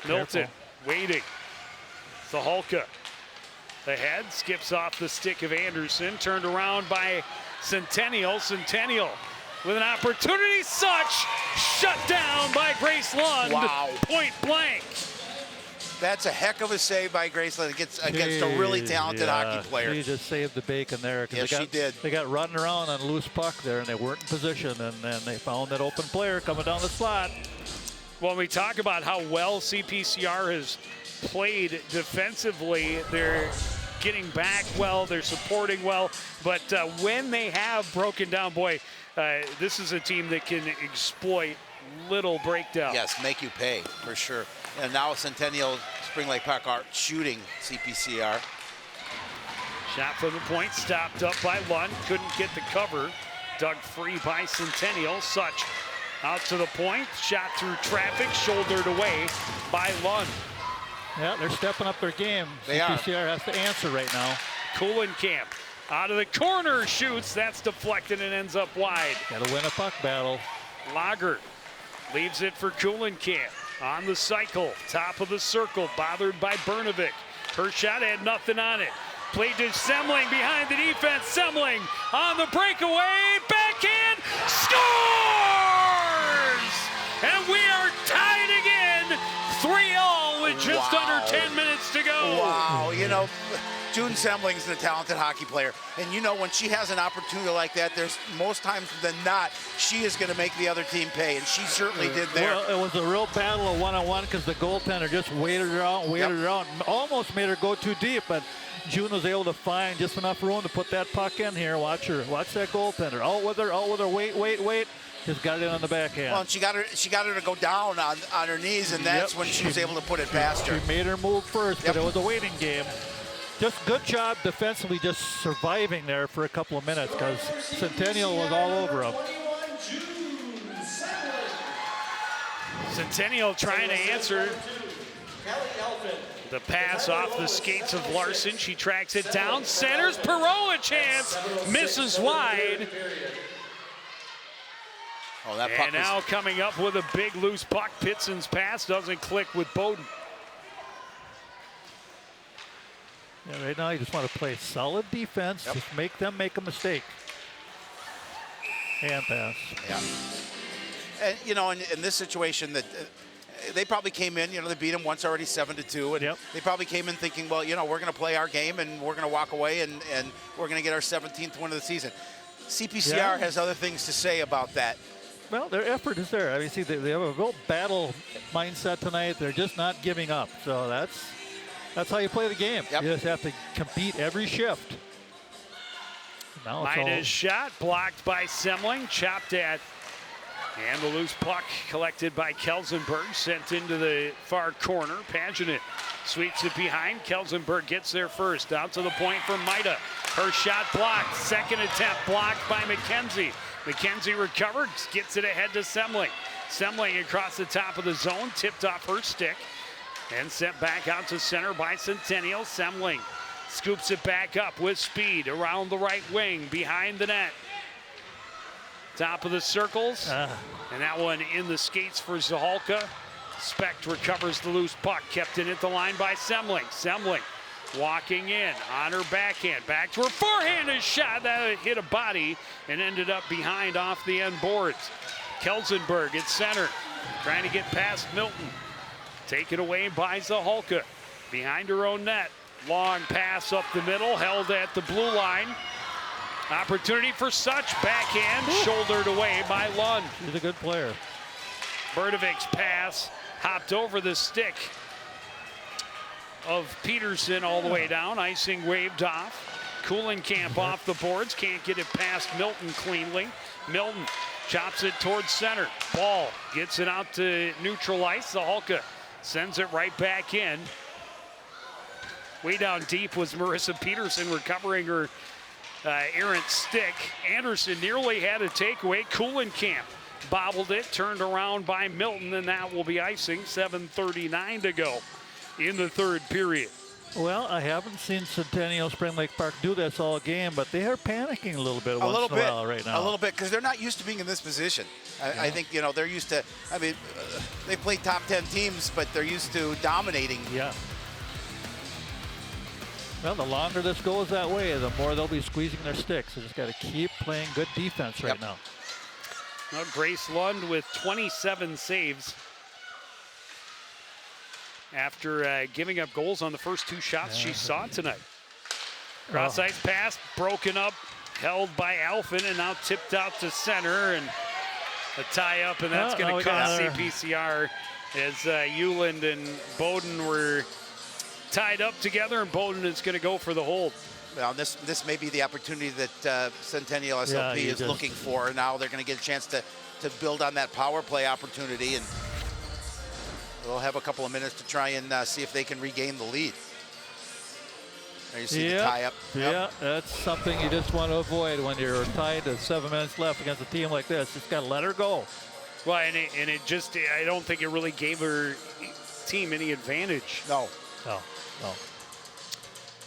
A: Milton waiting. Zahalka ahead, skips off the stick of Anderson. Turned around by Centennial. Centennial with an opportunity. Such shut down by Grace Lund.
C: Wow.
A: Point blank.
C: That's a heck of a save by Grace Lund against a really talented hockey player.
B: She just saved the bacon there.
C: Yes, she did.
B: They got running around on a loose puck there, and they weren't in position, and then they found that open player coming down the slot.
A: When we talk about how well CPCR has played defensively, they're getting back well, they're supporting well, but when they have broken down, boy, this is a team that can exploit little breakdown.
C: Yes, make you pay, for sure. And now Centennial, Spring Lake Park are shooting CPCR.
A: Shot from the point, stopped up by Lund, couldn't get the cover. Dug free by Centennial. Such out to the point, shot through traffic, shouldered away by Lund.
B: Yeah, they're stepping up their game. CPCR has to answer right now.
A: Kuhlenkamp out of the corner, shoots, that's deflected and ends up wide.
B: Got to win a puck battle.
A: Lager leaves it for Kuhlenkamp. On the cycle, top of the circle, bothered by Bernovic. Her shot had nothing on it. Played to Semling behind the defense. Semling on the breakaway, backhand, scores! And we are tied again, 3-all with just under 10 minutes to go.
C: Wow, you know, June Semling is a talented hockey player. And you know, when she has an opportunity like that, there's most times than not, she is going to make the other team pay. And she certainly did there.
B: Well, it was a real battle of one-on-one because the goaltender just waited her out, almost made her go too deep. But June was able to find just enough room to put that puck in here. Watch her, watch that goaltender. Out with her, wait. Just got it in on the backhand.
C: Well, and she got her to go down on her knees, and that's when she was able to put it past her.
B: She made her move first, but it was a waiting game. Just good job defensively, just surviving there for a couple of minutes because Centennial was all over them.
A: Centennial trying to answer the pass off the skates of Larson. She tracks it down, centers, Perot a chance, misses wide.
C: Oh, that puck
A: and now coming up with a big loose puck. Pitson's pass doesn't click with Bowden.
B: Yeah, right now you just want to play solid defense, just make them make a mistake. Hand pass.
C: Yeah. And, you know, in this situation, that they probably came in, you know, they beat them once already 7-2. And they probably came in thinking, well, you know, we're going to play our game and we're going to walk away and we're going to get our 17th win of the season. CPCR has other things to say about that.
B: Well, their effort is there. I mean, see, they have a real battle mindset tonight. They're just not giving up. So that's how you play the game. You just have to compete every shift. Now
A: Midas shot blocked by Semling, chopped at, and the loose puck collected by Kelsenberg, sent into the far corner. Pageant sweeps it behind. Kelsenberg gets there first. Out to the point for Maida. Her shot blocked. Second attempt blocked by McKenzie. McKenzie recovered, gets it ahead to Semling. Semling across the top of the zone, tipped off her stick, and sent back out to center by Centennial. Semling scoops it back up with speed around the right wing, behind the net. Top of the circles, and that one in the skates for Zahalka. Specht recovers the loose puck, kept it at the line by Semling. Semling walking in on her backhand, back to her forehanded shot that hit a body and ended up behind off the end boards. Kelsenberg at center, trying to get past Milton. Taken away by Zahalka, behind her own net. Long pass up the middle, held at the blue line. Opportunity for Such, backhand, shouldered away by Lund.
B: She's a good player.
A: Berdovic's pass hopped over the stick of Peterson all the way down. Icing waved off. Kuhlenkamp off the boards. Can't get it past Milton cleanly. Milton chops it towards center. Ball gets it out to neutral ice. Zahalka sends it right back in. Way down deep was Marissa Peterson recovering her errant stick. Anderson nearly had a takeaway. Kuhlenkamp bobbled it, turned around by Milton, and that will be icing. 7:39 to go in the third period.
B: Well, I haven't seen Centennial Spring Lake Park do this all game, but they are panicking a little bit once in a while right now.
C: A little bit, because they're not used to being in this position. I think, you know, they're used to, I mean, they play top 10 teams, but they're used to dominating.
B: Yeah. Well, the longer this goes that way, the more they'll be squeezing their sticks. They just got to keep playing good defense right now.
A: Now Grace Lund with 27 saves after giving up goals on the first two shots she saw tonight. Cross ice pass broken up, held by Alphin, and now tipped out to center, and A tie up, and that's going to cost CPCR as Euland and Bowden were tied up together, and Bowden is going to go for the hold.
C: Well, this may be the opportunity that Centennial SLP is looking for. Now they're going to get a chance to build on that power play opportunity, and they'll have a couple of minutes to try and see if they can regain the lead. There you see the tie up.
B: Yeah, that's something you just want to avoid when you're tied to 7 minutes left against a team like this. Just got to let her go.
A: Well, and it just, I don't think it really gave her team any advantage.
C: No.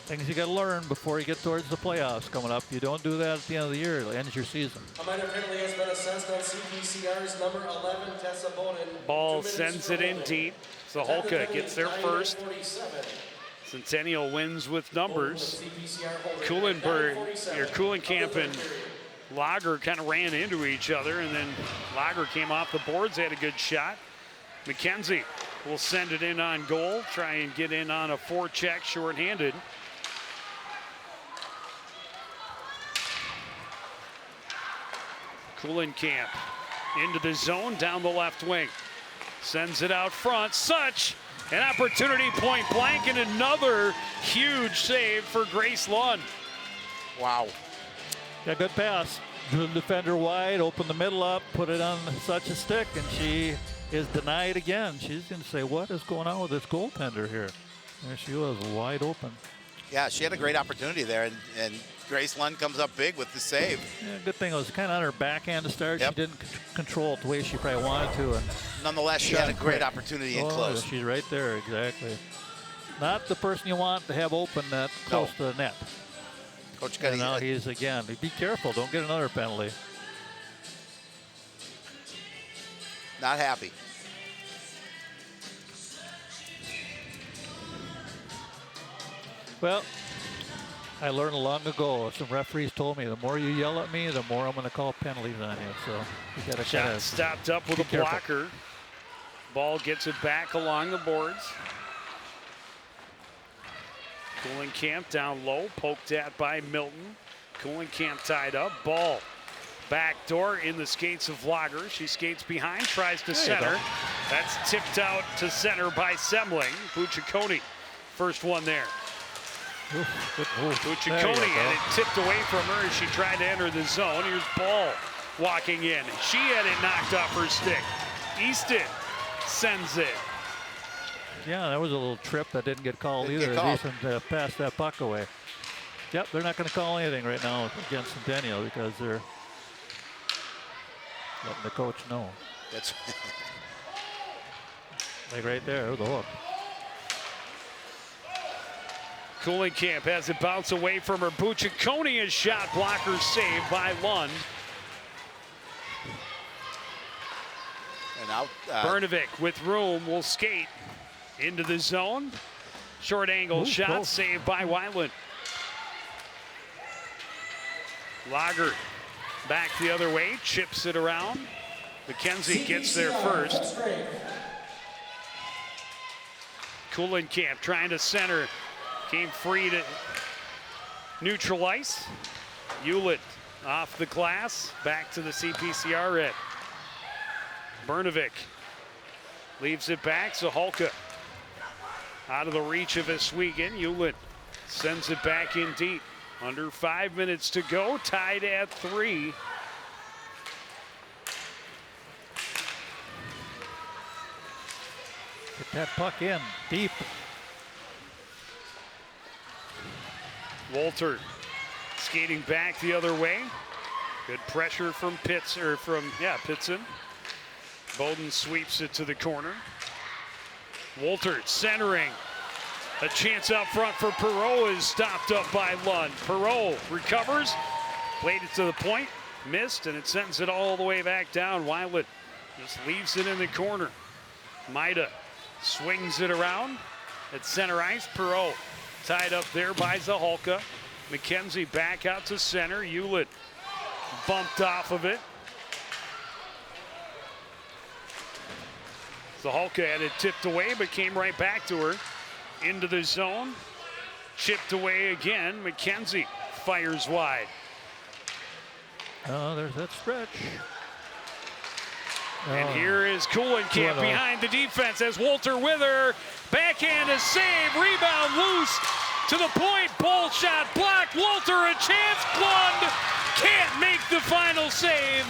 B: Things you got to learn before you get towards the playoffs coming up. You don't do that at the end of the year. It ends your season.
D: A minor penalty has been assessed on CPCR's number 11, Tessa Bowden.
A: Ball sends it in deep. Zaholka gets there first. Centennial wins with numbers. Kuhlenkamp and Lager kind of ran into each other, and then Lager came off the boards, had a good shot. McKenzie will send it in on goal, try and get in on a forecheck shorthanded. Kuhlenkamp into the zone, down the left wing. Sends it out front. Such an opportunity, point blank, and another huge save for Grace Lund.
C: Wow.
B: Yeah, good pass. Drew the defender wide, opened the middle up, put it on such a stick, and she is denied again. She's going to say, what is going on with this goaltender here? There she was, wide open.
C: Yeah, she had a great opportunity there, and Grace Lund comes up big with the save.
B: Yeah, good thing it was kind of on her backhand to start.
C: Yep.
B: She didn't control it the way she probably wanted to. And
C: nonetheless, she had a great opportunity in close.
B: She's right there, exactly. Not the person you want to have open that close to the net.
C: Coach
B: and now he's again. Be careful, don't get another penalty.
C: Not happy.
B: Well, I learned long ago, some referees told me, the more you yell at me, the more I'm going to call penalties on you. So you got to
A: shot stopped up with a blocker. Ball gets it back along the boards. Kuhlenkamp down low, poked at by Milton. Kuhlenkamp tied up, ball back door in the skates of Lager. She skates behind, tries to center. That's tipped out to center by Semling. Bucciccone, first one there. Bucciccone had it tipped away from her as she tried to enter the zone. Here's Ball walking in. She had it knocked off her stick. Easton sends it.
B: Yeah, that was a little trip that didn't get called either. Easton passed that puck away. Yep, they're not going to call anything right now against Centennial because they're letting the coach know.
C: That's
B: like right there, the hook.
A: Kuhlenkamp has it bounce away from her. Bucciccone is shot blocker saved by Lund.
C: And out.
A: Brnovic with room will skate into the zone. Short angle shot saved by Weiland. Lager back the other way, chips it around. McKenzie gets there first. Kuhlenkamp trying to center. Came free to neutral ice. Hewlett off the glass, back to the CPCR red. Brnovic leaves it back, Zaholka out of the reach of Oswegan. Hewlett sends it back in deep. Under 5 minutes to go, tied at 3.
B: Get that puck in deep.
A: Wolter skating back the other way. Good pressure from Pitson. Bowden sweeps it to the corner. Wolter centering. A chance out front for Perreault is stopped up by Lund. Perreault recovers, played it to the point, missed, and it sends it all the way back down. Weiland just leaves it in the corner. Maida swings it around at center ice. Perreault tied up there by Zaholka. McKenzie back out to center. Hewlett bumped off of it. Zaholka had it tipped away, but came right back to her. Into the zone. Chipped away again. McKenzie fires wide.
B: Oh, there's that stretch.
A: And here is Kuhlenkamp behind the defense as Walter with her. Backhand is saved, rebound loose to the point, pull shot blocked. Walter a chance, Lund can't make the final save.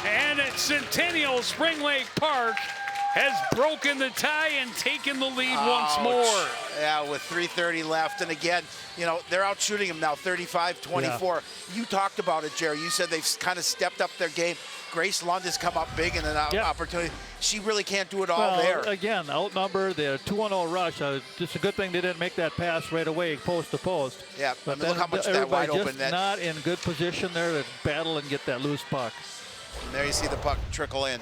A: And at Centennial, Spring Lake Park has broken the tie and taken the lead once more.
C: Yeah, with 3:30 left. And again, you know, they're out shooting them now 35-24. Yeah. You talked about it, Jerry. You said they've kind of stepped up their game. Grace Lund has come up big in an opportunity. She really can't do it all there.
B: Again, outnumbered. They're 2-0 rush. Just a good thing they didn't make that pass right away, post to post.
C: Yeah,
B: but
C: I mean, look how much that wide open.
B: Just not in good position there to battle and get that loose puck.
C: And there you see the puck trickle in.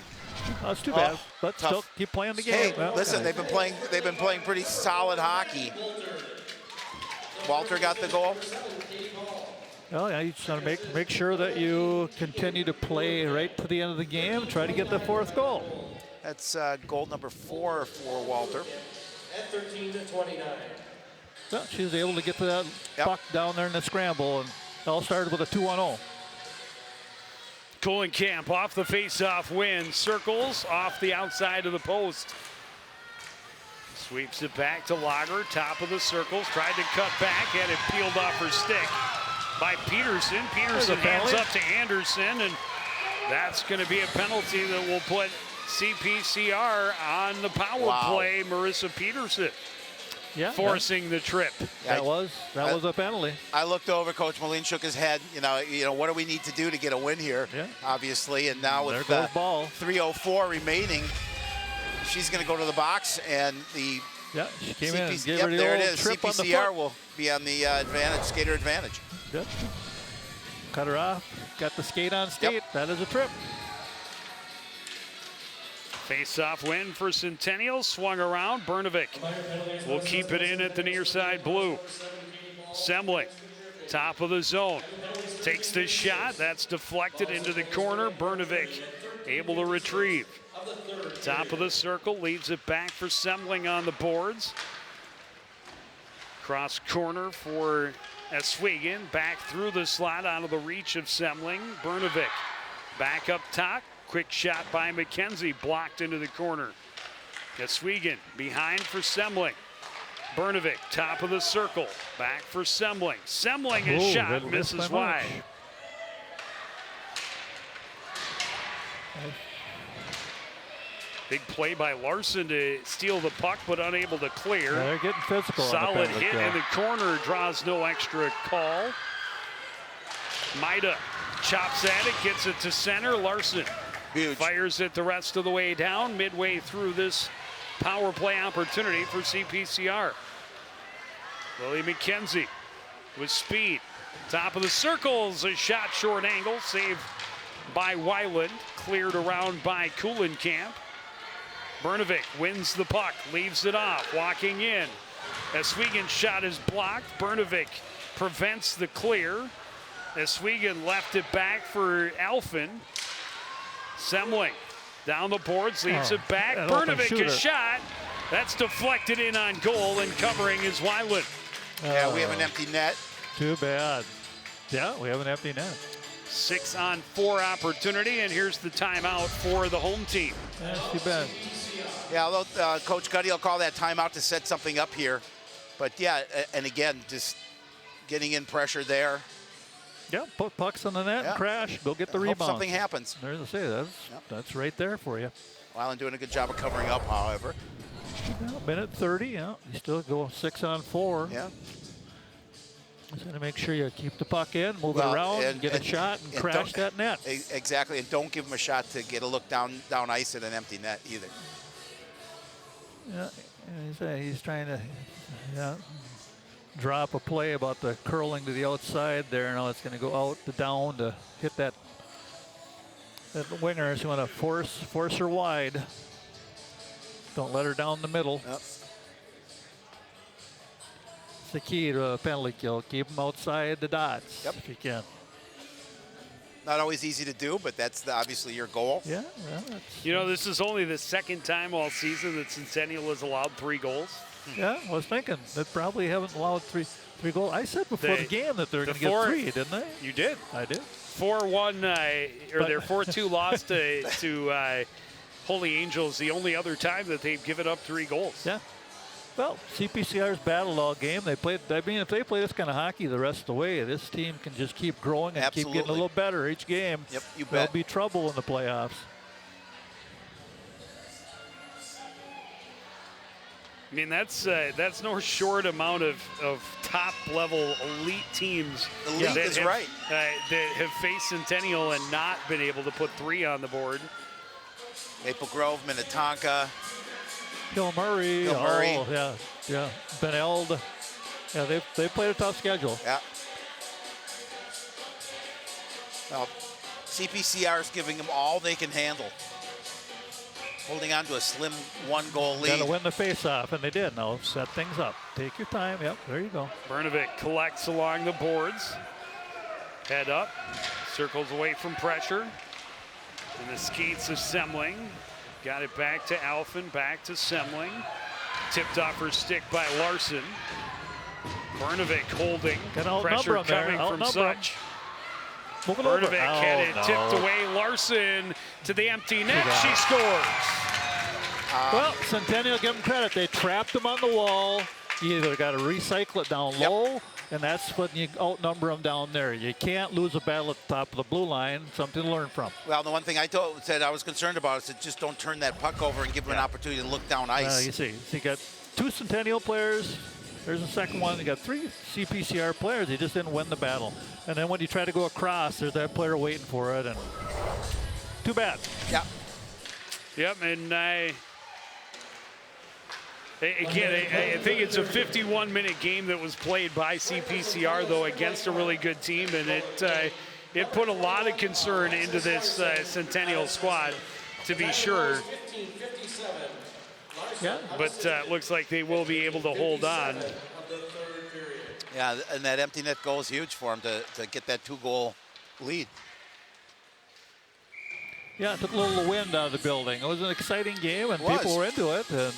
B: That's too bad, but tough. Still keep playing the game.
C: Hey, listen, they've been playing pretty solid hockey. Walter got the goal.
B: Well, yeah, you just got to make sure that you continue to play right to the end of the game. Try to get the 4th goal.
C: That's goal number 4 for Walter.
D: At 13-29.
B: Well, she was able to get to that puck down there in the scramble, and it all started with a 2-0.
A: Kuhlenkamp off the face-off win, circles off the outside of the post. Sweeps it back to Lager, top of the circles, tried to cut back, had it peeled off her stick by Peterson. Peterson hands up to Anderson, and that's going to be a penalty that will put CPCR on the power play. Marissa Peterson forcing the trip.
B: Yeah, that was a penalty.
C: I looked over, Coach Moline shook his head. You know, what do we need to do to get a win here? Yeah. Obviously, and now with 3:04 remaining, she's going to go to the box, and the
B: she came in and gave her the
C: there
B: old
C: it is.
B: trip
C: CPCR
B: on the
C: will be on the skater advantage.
B: Yep. Cut her off. Got the skate on skate. Yep. That is a trip.
A: Face-off win for Centennial. Swung around. Bernovic will keep it in at the near side blue. Semling, top of the zone. Takes the shot. That's deflected into the corner. Bernovic able to retrieve. Top of the circle. Leaves it back for Semling on the boards. Cross corner for Oswego. Back through the slot out of the reach of Semling. Bernovic back up top. Quick shot by McKenzie, blocked into the corner. Oswego behind for Semling. Bernovic, top of the circle, back for Semling. Semling, his shot misses wide. Big play by Larson to steal the puck, but unable to clear.
B: They're getting physical.
A: Solid hit in the corner, draws no extra call. Maida chops at it, gets it to center. Larson fires it the rest of the way down, midway through this power play opportunity for CPCR. Lily McKenzie with speed. Top of the circles, a shot short angle, saved by Weiland, cleared around by Kuhlenkamp. Bernovic wins the puck, leaves it off, walking in. Oswego's shot is blocked. Bernovic prevents the clear. Oswego left it back for Alphen. Semling down the boards, leads it back. Bernovic, a shot. That's deflected in on goal, and covering is Weiland.
C: Yeah, we have an empty net.
B: Too bad. Yeah, we have an empty net.
A: 6-on-4 opportunity, and here's the timeout for the home team.
B: Yeah, too bad.
C: Yeah, although Coach Gutty will call that timeout to set something up here. But yeah, and again, just getting in pressure there.
B: Yeah, put pucks on the net and crash. Go get the rebound.
C: Hope something happens.
B: There's a say, that's right there for you.
C: Weiland doing a good job of covering up, however.
B: Minute 30, you still go 6-on-4.
C: Yeah.
B: Just got to make sure you keep the puck in, move it around, and get a shot, and crash that net.
C: Exactly, and don't give him a shot to get a look down ice at an empty net either.
B: Yeah, he's trying to drop a play about the curling to the outside there. Now it's going to go out to down to hit that winger. So you want to force her wide. Don't let her down the middle.
C: Yep.
B: It's the key to a penalty kill. Keep them outside the dots if you can.
C: Not always easy to do, but that's obviously your goal.
B: Yeah.
A: You know, this is only the second time all season that Centennial has allowed 3 goals.
B: Yeah, I was thinking that probably haven't allowed three goals. I said before the game that they're going to get 3, didn't I?
A: You did.
B: I did.
A: 4-1, or their 4-2 loss to Holy Angels the only other time that they've given up 3 goals.
B: Yeah. Well, CPCR's battled all game. They played. I mean, if they play this kind of hockey the rest of the way, this team can just keep growing and keep getting a little better each game.
C: Yep, you bet.
B: There'll be trouble in the playoffs.
A: I mean, that's no short amount of top-level elite teams.
C: Elite is right.
A: That have faced Centennial and not been able to put 3 on the board.
C: Maple Grove, Minnetonka.
B: Hill Murray. Oh, yeah. Ben Eld. Yeah, they played a tough schedule.
C: Yeah. Well, CPCR is giving them all they can handle. Holding on to a slim 1-goal lead.
B: Got to win the face-off, and they did. Now set things up. Take your time. Yep, there you go.
A: Brnovic collects along the boards. Head up. Circles away from pressure. And the skates of Semling. Got it back to Alphen, back to Semling. Tipped off her stick by Larson. Brnovic holding. Pressure coming from Such. Brnovic had it tipped away. Larson to the empty net. She scores.
B: Well, Centennial, give them credit. They trapped them on the wall. You either got to recycle it down low, and that's when you outnumber them down there. You can't lose a battle at the top of the blue line. Something to learn from.
C: Well, the one thing I said I was concerned about is that just don't turn that puck over and give them an opportunity to look down ice.
B: You see, you got 2 Centennial players. There's the second one. You got 3 CPCR players. He just didn't win the battle. And then when you try to go across, there's that player waiting for it. And too bad.
C: Yeah.
A: Yep, and again, I think it's a 51-minute game that was played by CPCR, though, against a really good team, and it put a lot of concern into this Centennial squad, to be sure.
B: Yeah.
A: But looks like they will be able to hold on.
C: Yeah, and that empty net goal is huge for them to get that 2-goal lead.
B: Yeah, it took a little wind out of the building. It was an exciting game, and people were into it. And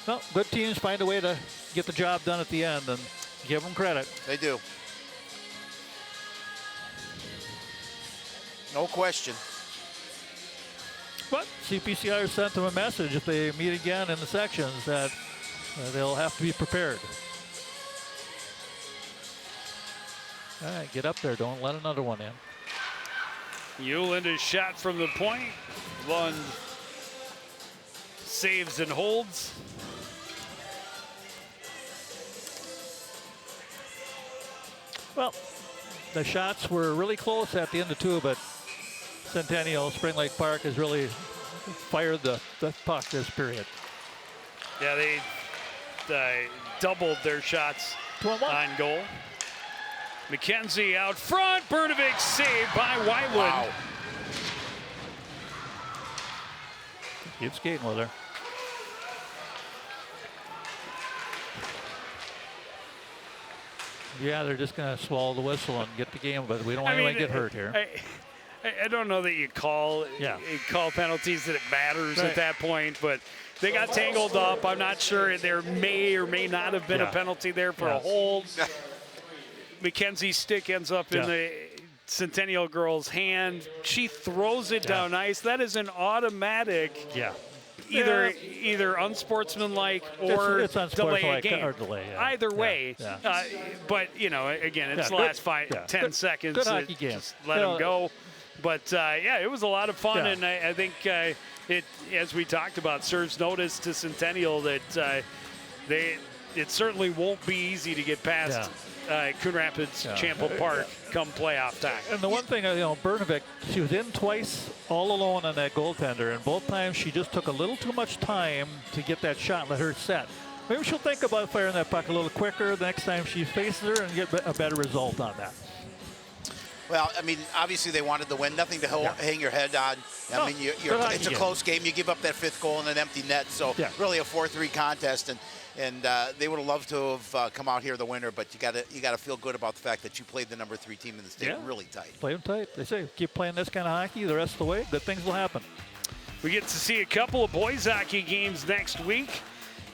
B: no, good teams find a way to get the job done at the end, and give them credit.
C: They do. No question.
B: But CPCR sent them a message if they meet again in the sections that they'll have to be prepared. All right, get up there. Don't let another one in.
A: Euland is shot from the point. Lund saves and holds.
B: Well, the shots were really close at the end of 2, but Centennial, Spring Lake Park has really fired the puck this period.
A: Yeah, they doubled their shots on goal. McKenzie out front. Brnovic saved by Wyland.
C: Wow.
B: Keep skating with her. Yeah, they're just going to swallow the whistle and get the game, but we don't want anyone to get hurt here.
A: I don't know that you call penalties that it matters at that point, but they got tangled up. I'm not sure. There may or may not have been a penalty there for a hold. Mackenzie's stick ends up in the Centennial girl's hand. She throws it down ice. That is an automatic. Either unsportsmanlike or
B: it's
A: delay a game.
B: Or delay,
A: Either way. But, you know, again, it's the last 10 seconds.
B: Good hockey game.
A: Just let them go. But, it was a lot of fun. And I think it, as we talked about, serves notice to Centennial that it certainly won't be easy to get past Coon Rapids, Champlin Park come playoff time.
B: And the one thing, Brnovic, she was in twice all alone on that goaltender, and both times she just took a little too much time to get that shot, let her set. Maybe she'll think about firing that puck a little quicker the next time she faces her and get a better result on that.
C: Well, I mean, obviously they wanted the win. Nothing to hang your head on. I mean, it's a close game. You give up that 5th goal in an empty net, so really a 4-3 contest. And they would have loved to have come out here the winner, but you got to feel good about the fact that you played the number 3 team in the state really tight.
B: Play them tight. They say keep playing this kind of hockey the rest of the way. Good things will happen.
A: We get to see a couple of boys hockey games next week.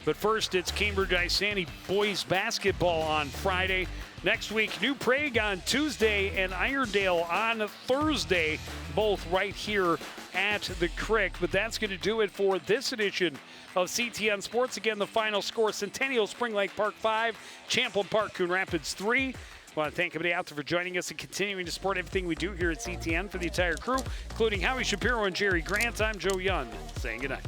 A: But first, it's Cambridge Isani boys basketball on Friday. Next week, New Prague on Tuesday and Irondale on Thursday, both right here at the Crick. But that's going to do it for this edition of CTN Sports. Again, the final score, Centennial Spring Lake Park 5, Champlin Park Coon Rapids 3. I want to thank everybody out there for joining us and continuing to support everything we do here at CTN. For the entire crew, including Howie Shapiro and Jerry Grant, I'm Joe Young, saying goodnight.